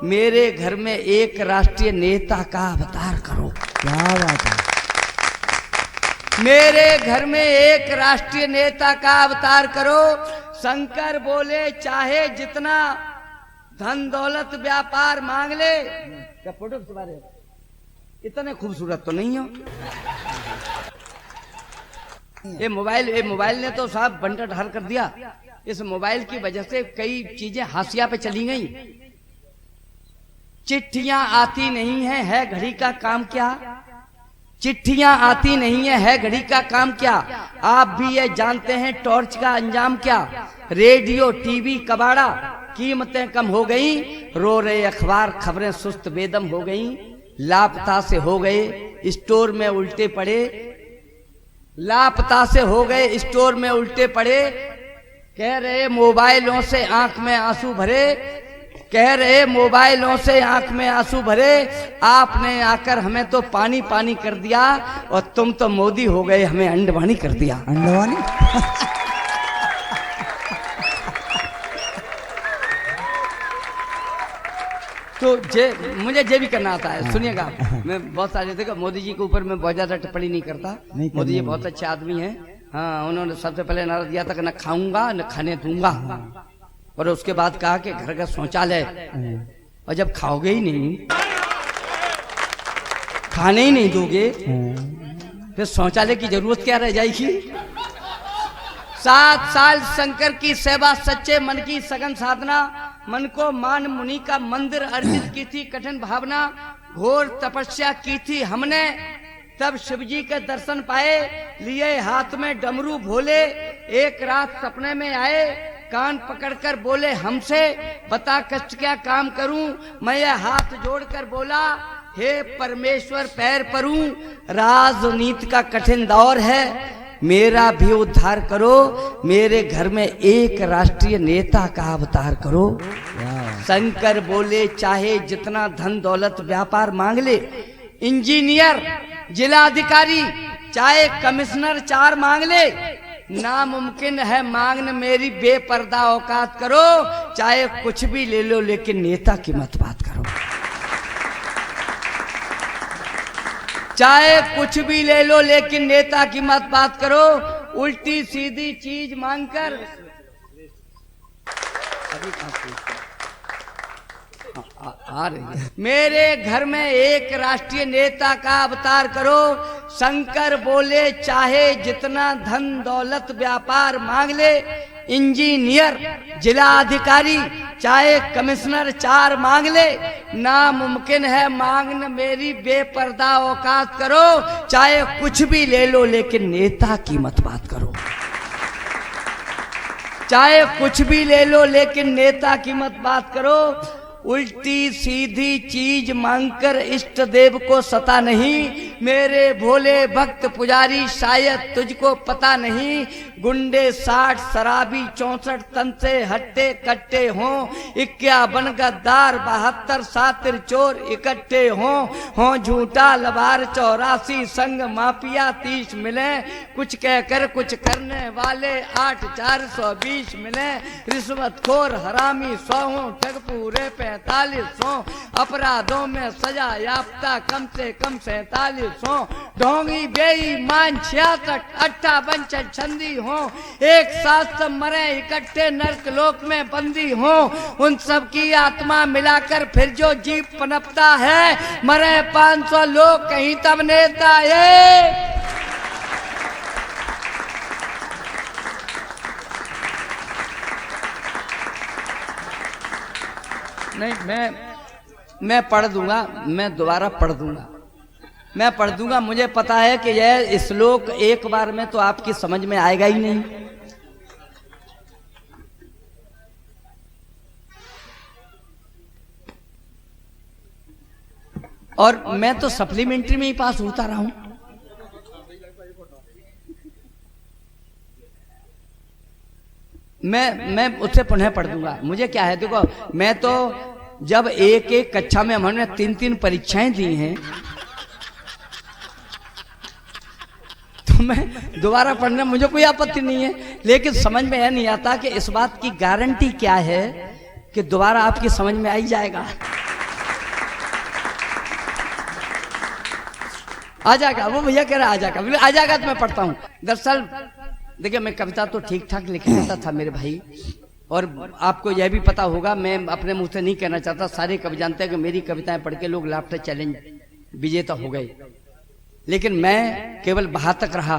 मेरे घर में एक राष्ट्रीय नेता का अवतार करो। क्या बात है। मेरे घर में एक राष्ट्रीय नेता का अवतार करो। शंकर बोले चाहे जितना धन दौलत व्यापार मांग ले। क्या फोटो खिंचवा रहे हो? इतने खूबसूरत तो नहीं हो। ये मोबाइल ने तो साहब बंटा ढाल कर दिया। इस मोबाइल की वजह से कई चीजें हाशिया पे चली गई। चिट्ठियां आती नहीं है घड़ी का काम क्या? चिट्ठियां आती नहीं है घड़ी का काम क्या? आप भी ये जानते हैं टॉर्च का अंजाम क्या? रेडियो टीवी कबाड़ा, कीमतें कम हो गई, रो रहे अखबार खबरें सुस्त बेदम हो गई, लापता से हो गए स्टोर में उल्टे पड़े, लापता से हो गए स्टोर में उल्टे पड़े, कह रहे मोबाइलों से आंख में आंसू भरे, कह रहे मोबाइलों से आंख में आंसू भरे, आपने आकर हमें तो पानी पानी कर दिया, और तुम तो मोदी हो गए, हमें अंडवानी कर दिया। अंडवानी तो मुझे जे भी करना आता है। सुनिएगा, मैं बहुत सारे देखो मोदी जी के ऊपर मैं बहुत ज्यादा टिप्पणी नहीं करता। मोदी जी बहुत अच्छे आदमी हैं। हाँ, उन्होंने सबसे पहले नारा दिया था कि न खाऊंगा न खाने दूंगा, और उसके बाद कहा कि घर का शौचालय, और जब खाओगे ही नहीं, खाने ही नहीं दोगे, फिर शौचालय की जरूरत क्या रह जाएगी? 7 साल शंकर की सेवा, सच्चे मन की सघन साधना, मन को मान मुनि का मंदिर अर्जित की थी कठिन भावना, घोर तपस्या की थी हमने, तब शिव जी के दर्शन पाए, लिए हाथ में डमरू भोले, एक रात सपने में आए, कान पकड़कर बोले हमसे, बता कष्ट क्या काम करूं, मैं ये हाथ जोड़कर बोला, हे परमेश्वर पैर परूं, राजनीति का कठिन दौर है, मेरा भी उद्धार करो, मेरे घर में एक राष्ट्रीय नेता का अवतार करो। शंकर बोले चाहे जितना धन दौलत व्यापार मांग ले, इंजीनियर जिलाधिकारी चाहे कमिश्नर 4 मांग ले, नामुमकिन है मांगना मेरी बेपर्दा औकात करो, चाहे कुछ भी ले लो लेकिन नेता की मत बात करो, चाहे कुछ भी ले लो लेकिन नेता की मत बात करो, उल्टी सीधी चीज मांगकर आ रही है। मेरे घर में एक राष्ट्रीय नेता का अवतार करो। शंकर बोले चाहे जितना धन दौलत व्यापार मांग ले, इंजीनियर जिलाधिकारी चाहे कमिश्नर 4 मांग ले, नामुमकिन है मांगना मेरी बेपर्दा औकात करो, चाहे कुछ भी ले लो लेकिन नेता की मत बात करो, चाहे कुछ भी ले लो लेकिन नेता की मत बात करो, उल्टी सीधी चीज मांगकर इष्ट देव को सता नहीं, मेरे भोले भक्त पुजारी शायद तुझको पता नहीं। गुंडे 60 शराबी 64 तन से हट्टे कट्टे हों, 51 गद्दार 72 सातिर चोर इकट्ठे हों झूठा लबार 84 संग माफिया 30 मिले, कुछ कहकर कुछ करने वाले 8 420 मिले। रिश्वतखोर हरामी 100 हों, ठग पूरे 45 हों, अपराधों में सजा याफ्ता कम से कम 47 हों, ढोंगी बेईमान 66 58 छंदी हों, एक साथ सब मरे इकट्ठे नरक लोक में बंदी हों। उन सब की आत्मा मिलाकर फिर जो जीव पनपता है, मरे 500 लोग कहीं तब नेता है। नहीं, मैं पढ़ दूंगा, मैं दोबारा पढ़ दूंगा, मैं पढ़ दूंगा। मुझे पता है कि यह श्लोक एक बार में तो आपकी समझ में आएगा ही नहीं। और मैं तो सप्लीमेंट्री में ही पास होता रहा हूं। मैं उससे पुनः पढ़ दूंगा। मुझे क्या है, देखो मैं तो जब एक कक्षा में हमने 3 परीक्षाएं दी हैं, तो मैं दोबारा पढ़ने मुझे कोई आपत्ति नहीं है, लेकिन समझ में यह नहीं आता कि इस बात की गारंटी क्या है कि दोबारा आपकी समझ में आ ही जाएगा। आ जाएगा, वो भैया कह रहा आ जाएगा तो मैं पढ़ता हूं। दरअसल देखिए, मैं कविता तो ठीक ठाक लिख लेता था मेरे भाई, और आपको यह भी पता होगा, मैं अपने मुंह से नहीं कहना चाहता, सारे कवि जानते हैं कि मेरी कविताएं पढ़ के लोग लाफ्टर चैलेंज विजेता हो गए, लेकिन मैं केवल बाहतक रहा।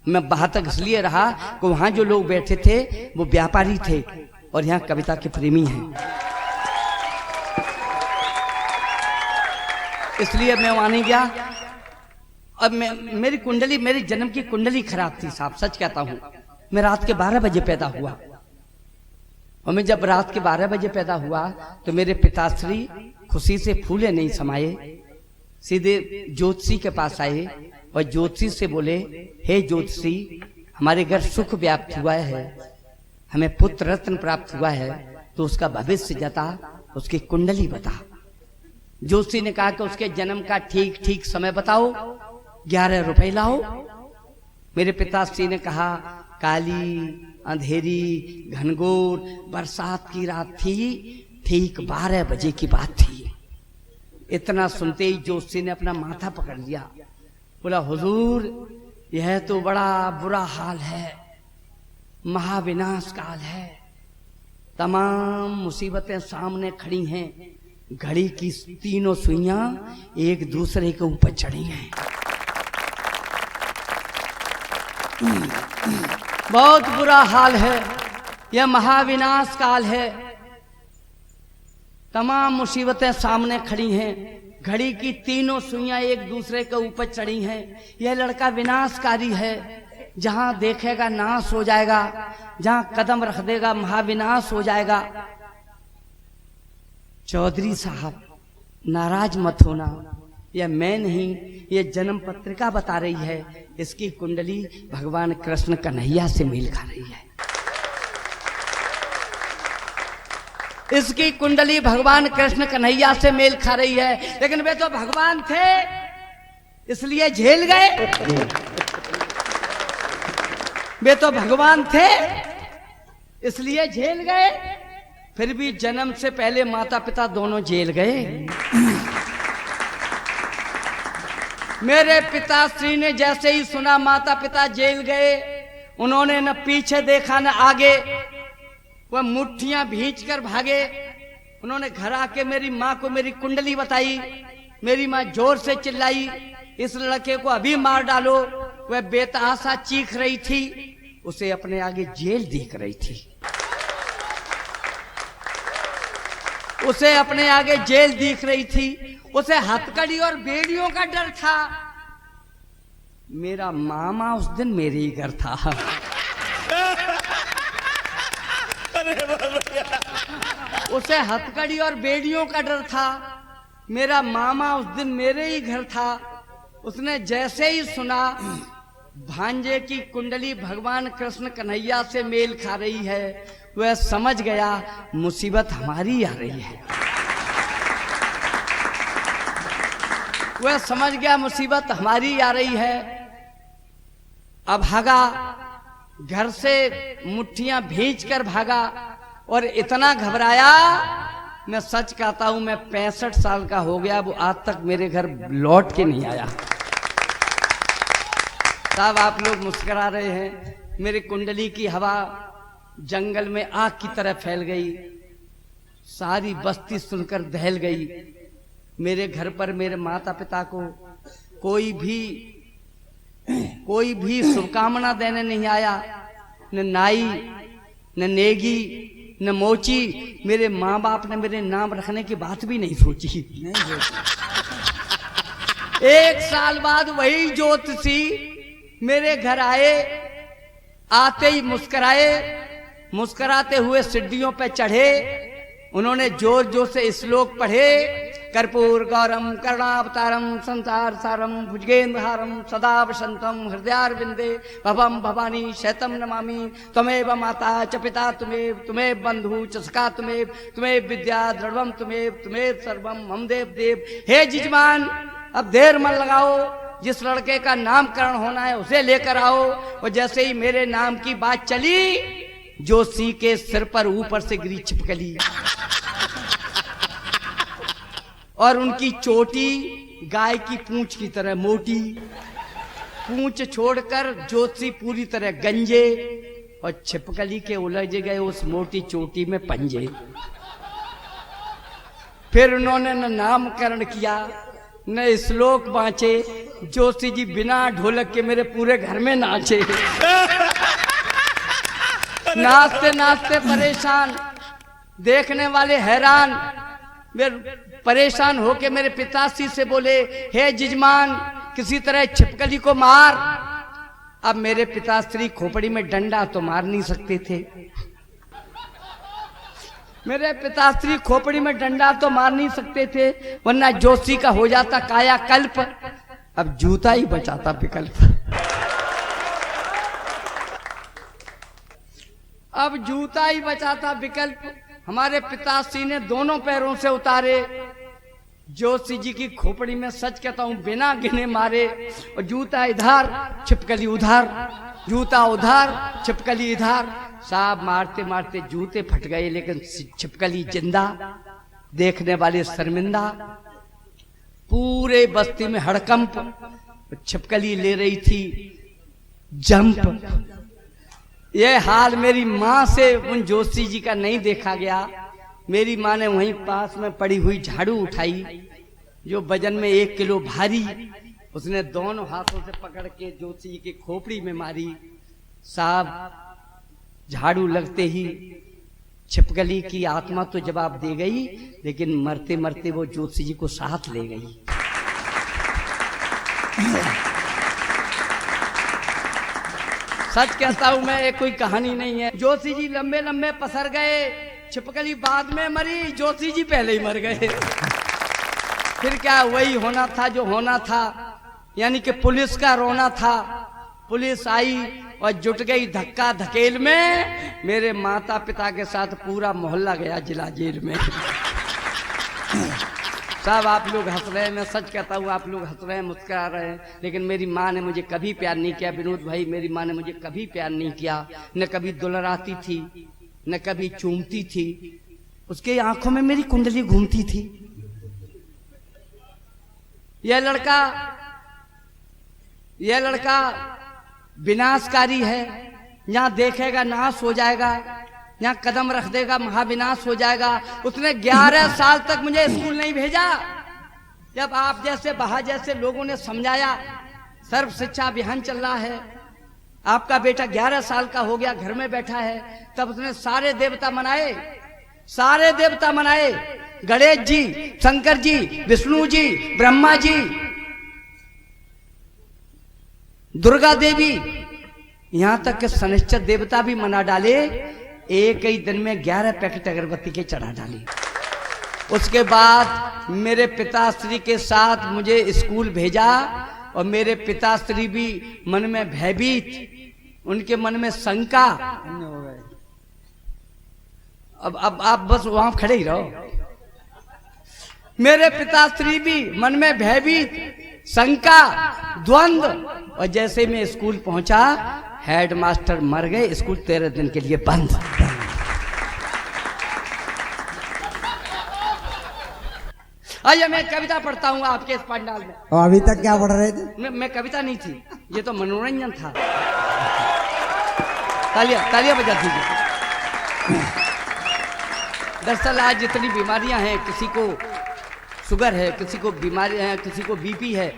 मैं बाहतक इसलिए रहा कि वहां जो लोग बैठे थे वो व्यापारी थे और यहाँ कविता के प्रेमी हैं, इसलिए मैं वहां नहीं गया। अब मेरी कुंडली, मेरी जन्म की कुंडली खराब थी साहब, सच कहता हूं। मैं रात के 12 बजे पैदा हुआ, और मैं जब रात के 12 बजे पैदा हुआ तो मेरे पिताश्री खुशी से फूले नहीं समाये, सीधे ज्योतिषी के पास आए और ज्योतिषी से बोले, हे ज्योतिषी, हमारे घर सुख व्याप्त हुआ है, हमें पुत्र रत्न प्राप्त हुआ है, तो उसका भविष्य जता, उसकी कुंडली बता। ज्योतिषी ने कहा कि उसके जन्म का ठीक ठीक समय बताओ, 11 रुपए लाओ। मेरे पिताश्री ने कहा, काली अंधेरी घनघोर बरसात की रात थी, ठीक 12 बजे की बात थी। इतना सुनते ही ज्योतिषी ने अपना माथा पकड़ लिया, बोला, हुजूर यह तो बड़ा बुरा हाल है, महाविनाश काल है, तमाम मुसीबतें सामने खड़ी हैं, घड़ी की तीनों सुइयां एक दूसरे के ऊपर चढ़ी हैं, बहुत बुरा हाल है, यह महाविनाश काल है, तमाम मुसीबतें सामने खड़ी हैं, घड़ी की तीनों सुइयां एक दूसरे के ऊपर चढ़ी हैं, यह लड़का विनाशकारी है, जहां देखेगा नाश हो जाएगा, जहां कदम रख देगा महाविनाश हो जाएगा। चौधरी साहब नाराज मत होना, यह मैं नहीं, यह जन्म पत्रिका बता रही है, इसकी कुंडली भगवान कृष्ण कन्हैया से मेल खा रही है, इसकी कुंडली भगवान कृष्ण कन्हैया से मेल खा रही है। लेकिन वे तो भगवान थे इसलिए झेल गए, वे तो भगवान थे इसलिए झेल गए, फिर भी जन्म से पहले माता पिता दोनों जेल गए। मेरे पिताश्री ने जैसे ही सुना माता पिता जेल गए, उन्होंने न पीछे देखा न आगे, वह मुट्ठियां भींच कर भागे। उन्होंने घर आके मेरी माँ को मेरी कुंडली बताई, मेरी माँ जोर से चिल्लाई, इस लड़के को अभी मार डालो। वह बेतहाशा चीख रही थी, उसे अपने आगे जेल दिख रही थी, उसे अपने आगे जेल दिख रही थी, उसे हथकड़ी और बेड़ियों का डर था। मेरा मामा उस दिन मेरे ही घर था। उसे हथकड़ी और बेड़ियों का डर था। मेरा मामा उस दिन मेरे ही घर था। उसने जैसे ही सुना भांजे की कुंडली भगवान कृष्ण कन्हैया से मेल खा रही है, वह समझ गया मुसीबत हमारी आ रही है। वह समझ गया मुसीबत हमारी आ रही है। अब भागा, घर से मुट्ठियां भेज कर भागा और इतना घबराया, मैं सच कहता हूं मैं 65 साल का हो गया, वो आज तक मेरे घर लौट के नहीं आया। साहब आप लोग मुस्कुरा रहे हैं। मेरी कुंडली की हवा जंगल में आग की तरह फैल गई, सारी बस्ती सुनकर दहल गई। मेरे घर पर मेरे माता पिता को कोई भी शुभकामना देने नहीं आया, न नाई न नेगी न मोची। मेरे माँ बाप ने मेरे नाम रखने की बात भी नहीं सोची। एक साल बाद वही ज्योतिषी मेरे घर आए, आते ही मुस्कुराए, मुस्कुराते हुए सीढ़ियों पे चढ़े। उन्होंने जोर जोर से श्लोक पढ़े, कर्पूर गौरम करुणावतारम संसार सारम भुजगेन्द्रहारम सदा वसंतम हृदयारविंदे भवम भवानी शैतम नमामि त्वमेव माता च पिता तुम्हें बंधु च सखा तुम्हें विद्या द्रवम तुम्हें सर्वम हम देव देव। हे जिजमान, अब देर मत लगाओ, जिस लड़के का नामकरण होना है उसे लेकर आओ। और जैसे ही मेरे नाम की बात चली, जोशी के सिर पर ऊपर से गिरी छिपकली और उनकी चोटी गाय की पूंछ की तरह मोटी, पूंछ छोड़कर जोशी पूरी तरह गंजे और छिपकली के उलझ गए उस मोटी चोटी में पंजे। फिर उन्होंने न नामकरण किया न श्लोक बांचे। जोशी जी बिना ढोलक के मेरे पूरे घर में नाचे। नाचते नाचते परेशान, देखने वाले हैरान। वे परेशान होके मेरे पिताश्री से बोले, हे जिजमान किसी तरह छिपकली को मार। अब मेरे पिताश्री खोपड़ी में डंडा तो मार नहीं सकते थे, मेरे पिताश्री खोपड़ी में डंडा तो मार नहीं सकते थे, वरना जोशी का हो जाता कायाकल्प। अब जूता ही बचाता विकल्प। अब जूता ही बचाता विकल्प। हमारे पिताश्री ने दोनों पैरों से उतारे, जोशी जी की खोपड़ी में सच कहता हूं बिना गिने मारे। और जूता इधर छिपकली उधर, जूता उधर छिपकली इधर। साहब मारते मारते जूते फट गए, लेकिन छिपकली जिंदा। देखने वाले शर्मिंदा। पूरे बस्ती में हड़कंप। छिपकली ले रही थी जंप। ये हाल मेरी माँ से उन जोशी जी का नहीं देखा गया। मेरी माँ ने वहीं पास में पड़ी हुई झाड़ू उठाई, जो वजन में 1 किलो भारी। उसने दोनों हाथों से पकड़ के जोशी जी की खोपड़ी में मारी। साहब झाड़ू लगते ही छिपकली की आत्मा तो जवाब दे गई, लेकिन मरते मरते वो जोशी जी को साथ ले गई। सच कहता हूं मैं, ये कोई कहानी नहीं है। जोशी जी लंबे लंबे पसर गए, छिपकली बाद में मरी, जोशी जी पहले ही मर गए। फिर क्या, वही होना था जो होना था, यानी कि पुलिस का रोना था। पुलिस आई और जुट गई धक्का धकेल में। मेरे माता पिता के साथ पूरा मोहल्ला गया जिला जेल में। साहब आप लोग हंस रहे हैं, मैं सच कहता हूँ आप लोग हंस रहे हैं, मुस्कुरा रहे हैं, लेकिन मेरी माँ ने मुझे कभी प्यार नहीं किया। विनोद भाई, मेरी माँ ने मुझे कभी प्यार नहीं किया, न कभी दुलराती थी, न कभी चूमती थी। उसके आंखों में मेरी कुंडली घूमती थी। यह लड़का विनाशकारी है, यहाँ देखेगा नाश हो जाएगा, यहाँ कदम रख देगा महाविनाश हो जाएगा। उसने 11 साल तक मुझे स्कूल नहीं भेजा। जब आप जैसे बहा जैसे लोगों ने समझाया, सर्व शिक्षा अभियान चल रहा है, आपका बेटा 11 साल का हो गया, घर में बैठा है, तब उसने सारे देवता मनाए। गणेश जी, शंकर जी, विष्णु जी, ब्रह्मा जी, दुर्गा देवी, यहां तक कि शनिश्चर देवता भी मना डाले। एक ही दिन में 11 पैकेट अगरबत्ती के चढ़ा डाली। उसके बाद मेरे पिताश्री के साथ मुझे स्कूल भेजा और मेरे पिताश्री भी मन में भयभीत, उनके मन में शंका। अब आप बस वहां खड़े ही रहो। मेरे पिताश्री भी मन में भयभीत, शंका, द्वंद्व। और जैसे मैं स्कूल पहुंचा, हेडमास्टर मर गए, स्कूल 13 दिन के लिए बंद। आइए मैं कविता पढ़ता हूँ आपके इस पंडाल में। और अभी तक क्या पढ़ रहे थे? मैं कविता नहीं थी, ये तो मनोरंजन था। तालियां बजा दीजिए। दरअसल आज जितनी बीमारियां हैं, किसी को शुगर है, किसी को बीमारियां हैं, किसी को बीपी है,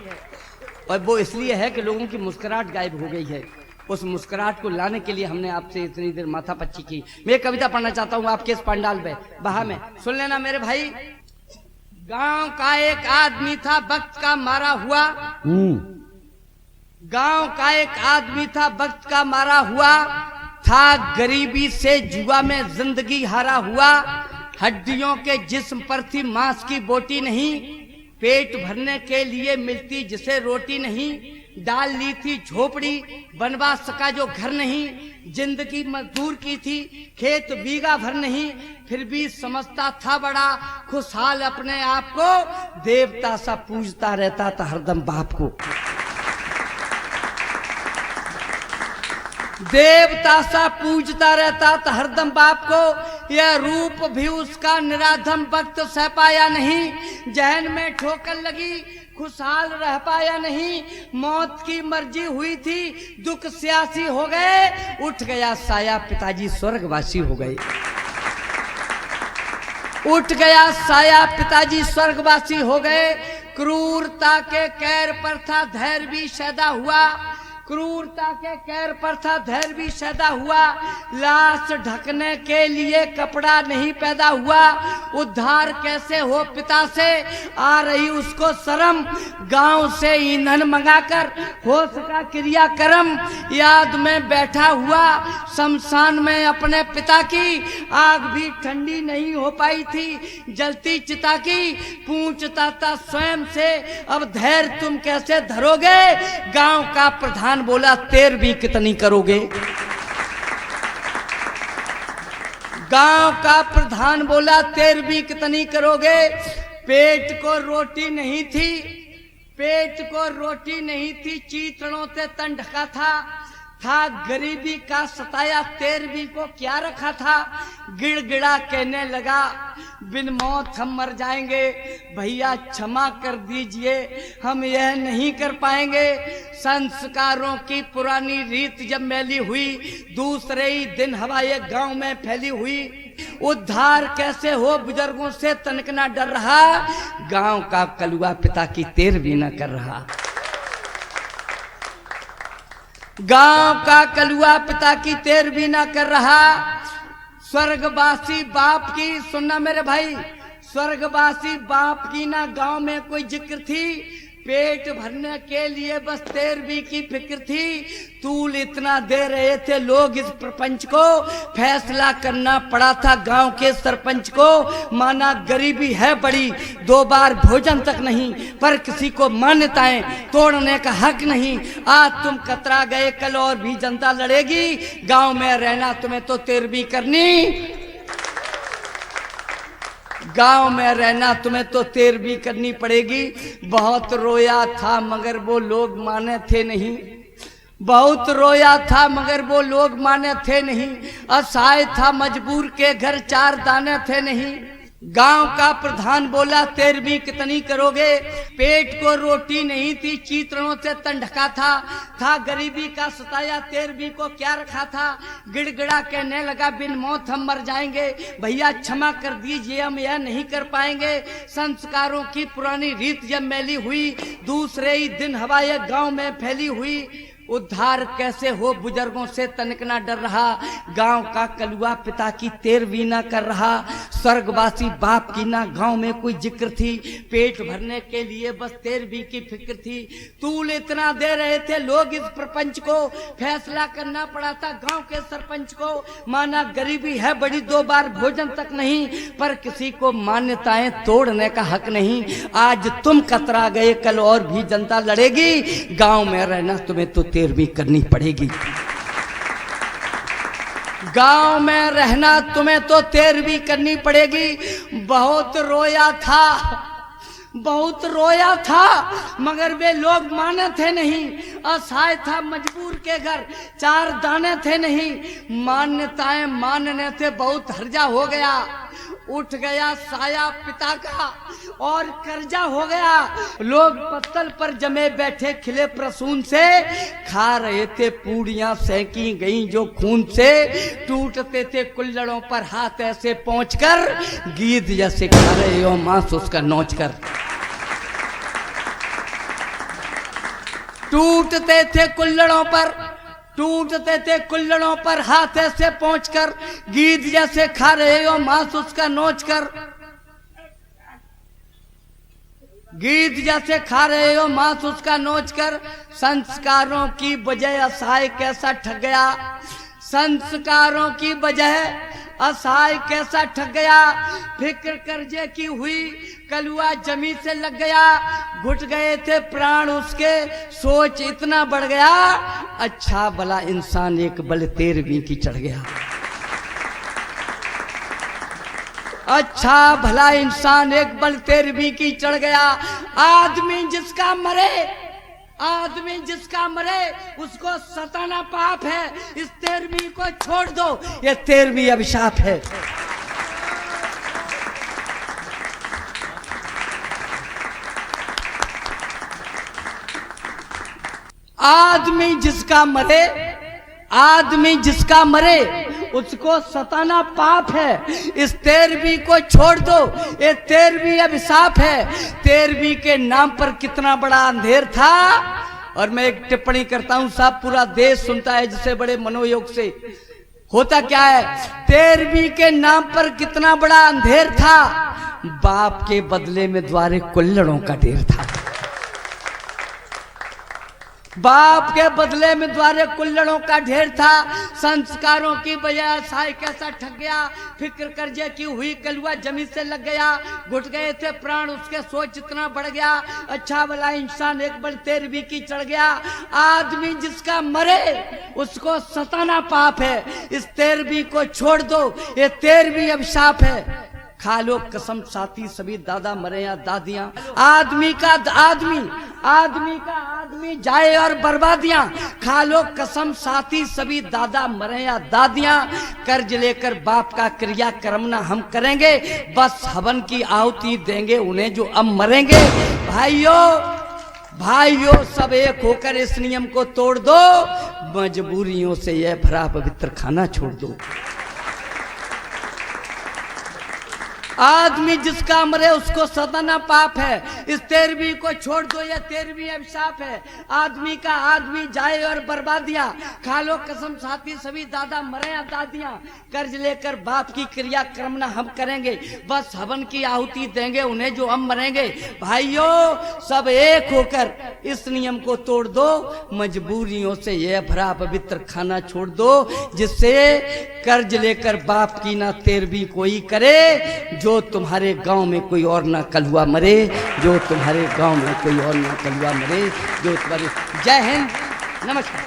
और वो इसलिए है कि लोगों की मुस्कुराहट गायब हो गई है। उस मुस्कुराहट को लाने के लिए हमने आपसे इतनी देर माथापच्ची की। मैं कविता पढ़ना चाहता हूँ आपके इस पंडाल में, बहा में। सुन लेना मेरे भाई। गांव का एक आदमी था, वक्त का मारा हुआ। गांव का एक आदमी था, वक्त का मारा हुआ, था गरीबी से जुआ में जिंदगी हारा हुआ। हड्डियों के जिस्म पर थी मांस की बोटी नहीं, पेट भरने के लिए मिलती जिसे रोटी नहीं। डाल ली थी झोपड़ी, बनवा सका जो घर नहीं। जिंदगी मजदूर की थी, खेत बीघा भर नहीं, फिर भी समझता था बड़ा खुशहाल अपने आप को। देवता सा पूजता रहता था हरदम बाप को। देवता सा पूजता रहता था हरदम बाप को। यह रूप भी उसका निराधम, वक्त सह पाया नहीं। जहन में ठोकर लगी, खुशहाल रह पाया नहीं। मौत की मर्जी हुई थी, दुख सियासी हो गए। उठ गया साया, पिताजी स्वर्गवासी हो गए। उठ गया साया, पिताजी स्वर्गवासी हो गए। क्रूरता के कैर पर था धैर्य भी सैदा हुआ। क्रूरता के कैर पर था धैर्य भी सैदा हुआ। लाश ढकने के लिए कपड़ा नहीं पैदा हुआ। उद्धार कैसे हो पिता से, आ रही उसको शर्म। गांव से ईंधन मंगाकर हो सका क्रियाक्रम। याद में बैठा हुआ शमशान में अपने पिता की, आग भी ठंडी नहीं हो पाई थी जलती चिता की। पूछता था स्वयं से, अब धैर्य तुम कैसे धरोगे। गांव का प्रधान बोला, तेर भी कितनी करोगे। गांव का प्रधान बोला, तेर भी कितनी करोगे। पेट को रोटी नहीं थी, पेट को रोटी नहीं थी, चीतड़ों से तन ढका था गरीबी का सताया, तेरहवीं को क्या रखा था। गिड़गिड़ा कहने लगा, बिन मौत हम मर जाएंगे, भैया क्षमा कर दीजिए, हम यह नहीं कर पाएंगे। संस्कारों की पुरानी रीत जब मैली हुई, दूसरे ही दिन हवा ये गांव में फैली हुई। उद्धार कैसे हो बुजुर्गों से तनिक ना डर रहा, गांव का कलुआ पिता की तेरहवीं न कर रहा। गांव का कलुआ पिता की तेरहवीं ना कर रहा। स्वर्गवासी बाप की, सुनना मेरे भाई, स्वर्गवासी बाप की ना गांव में कोई जिक्र थी। पेट भरने के लिए बस तेरहवीं की फिक्र थी। तूल इतना दे रहे थे लोग इस प्रपंच को, फैसला करना पड़ा था गांव के सरपंच को। माना गरीबी है बड़ी, 2 बार भोजन तक नहीं, पर किसी को मान्यताएं तोड़ने का हक नहीं। आज तुम कतरा गए, कल और भी जनता लड़ेगी। गांव में रहना तुम्हें तो तेरहवीं करनी, गांव में रहना तुम्हें तो तेरहवीं करनी पड़ेगी। बहुत रोया था मगर वो लोग माने थे नहीं, बहुत रोया था मगर वो लोग माने थे नहीं। असहाय था मजबूर के घर 4 दाने थे नहीं। गांव का प्रधान बोला, तेरहवीं कितनी करोगे। पेट को रोटी नहीं थी, चीतड़ों से तन ढका था गरीबी का सताया, तेरहवीं को क्या रखा था। गिड़गिड़ा कहने लगा, बिन मौत हम मर जाएंगे, भैया क्षमा कर दीजिए, हम यह नहीं कर पाएंगे। संस्कारों की पुरानी रीत जब मैली हुई, दूसरे ही दिन हवा ये गांव में फैली हुई। उद्धार कैसे हो बुजुर्गों से तनिक ना डर रहा, गांव का कलुआ पिता की तेरहवीं ना कर रहा। स्वर्गवासी बाप की ना गांव में कोई जिक्र थी, पेट भरने के लिए बस 13वीं की फिक्र थी। तूल इतना दे रहे थे लोग इस प्रपंच को, फैसला करना पड़ा था गांव के सरपंच को। माना गरीबी है बड़ी, 2 बार भोजन तक नहीं, पर किसी को मान्यताएं तोड़ने का हक नहीं। आज तुम कतरा गए, कल और भी जनता लड़ेगी। गांव में रहना तुम्हें तो 13वीं करनी पड़ेगी। गांव में रहना तुम्हें तो 13वीं करनी पड़ेगी। बहुत रोया था, बहुत रोया था, मगर वे लोग माने थे नहीं। असहाय था मजबूर के घर, 4 दाने थे नहीं। मान्यताएं मानने से बहुत हर्जा हो गया। उठ गया साया पिता का और कर्जा हो गया। लोग पत्तल पर जमे बैठे खिले प्रसून से, खा रहे थे पूड़ियां सेंकी गई जो खून से। टूटते थे कुल्लड़ों पर हाथ ऐसे पहुंचकर, गीत जैसे खा रहे हो मांस उसका नोच कर। टूटते थे कुल्लड़ों पर, टूटते थे कुल्लड़ों पर हाथ ऐसे पहुंचकर, गीत जैसे खा रहे हो मांस उसका नोच कर। गीत जैसे खा रहे हो मांस उसका नोच कर। संस्कारों की बजाय असहाय कैसा ठग गया, संस्कारों की बजाय असहाय कैसा ठग गया। फिक्र कर्जे की हुई, कलुआ जमी से लग गया। घुट गए थे प्राण उसके, सोच इतना बढ़ गया। अच्छा भला इंसान एक बल 13वीं की चढ़ गया। अच्छा भला इंसान एक बल 13वीं की चढ़ गया। आदमी जिसका मरे, आदमी जिसका मरे उसको सताना पाप है। इस 13वीं को छोड़ दो, ये 13वीं अभिशाप है। आदमी जिसका मरे, आदमी जिसका मरे उसको सताना पाप है। इस 13वीं को छोड़ दो, ये 13वीं अभिशाप है। 13वीं के नाम पर कितना बड़ा अंधेर था। और मैं एक टिप्पणी करता हूं, साहब पूरा देश सुनता है जिसे बड़े मनोयोग से। होता क्या है, 13वीं के नाम पर कितना बड़ा अंधेर था। बाप के बदले में द्वारे कुल्लड़ों का ढेर था। बाप के बदले में द्वारे कुल्लड़ों का ढेर था। संस्कारों की बजाय साय कैसा ठग गया। फिक्र कर्जे की हुई, कलुआ जमी से लग गया। घुट गए थे प्राण उसके, सोच इतना बढ़ गया। अच्छा भला इंसान एक बल 13वीं की चढ़ गया। आदमी जिसका मरे उसको सताना पाप है। इस 13वीं को छोड़ दो, ये 13वीं अभिशाप है। खा लो कसम साथी सभी दादा मरे या दादियां। आदमी का आदमी, आदमी का आदमी जाए और बर्बादियां। खा लो कसम साथी सभी दादा मरे या दादियां। कर्ज लेकर बाप का क्रियाक्रम ना हम करेंगे, बस हवन की आहुति देंगे उन्हें जो अब मरेंगे। भाइयों भाइयों सब एक होकर इस नियम को तोड़ दो। मजबूरियों से यह भरा पवित्र खाना छोड़ दो। आदमी जिसका मरे उसको सताना पाप है। इस 13वीं को छोड़ दो, यह 13वीं अभिशाप है। आदमी का आदमी जाए और बर्बादियां। खा लो कसम साथी सभी दादा मरे या दादियां। कर्ज लेकर बाप की क्रियाक्रम ना हम करेंगे, बस हवन की आहुति देंगे उन्हें जो हम मरेंगे। भाइयों सब एक होकर इस नियम को तोड़ दो। मजबूरियों से यह भरा पवित्र खाना छोड़ दो, जिससे कर्ज लेकर बाप की ना 13वीं कोई करे। जो तुम्हारे गांव में कोई और ना कलुआ मरे, जो तुम्हारे गांव में कोई और ना कलुआ मरे, जो तुम्हारे। जय हिंद, नमस्कार।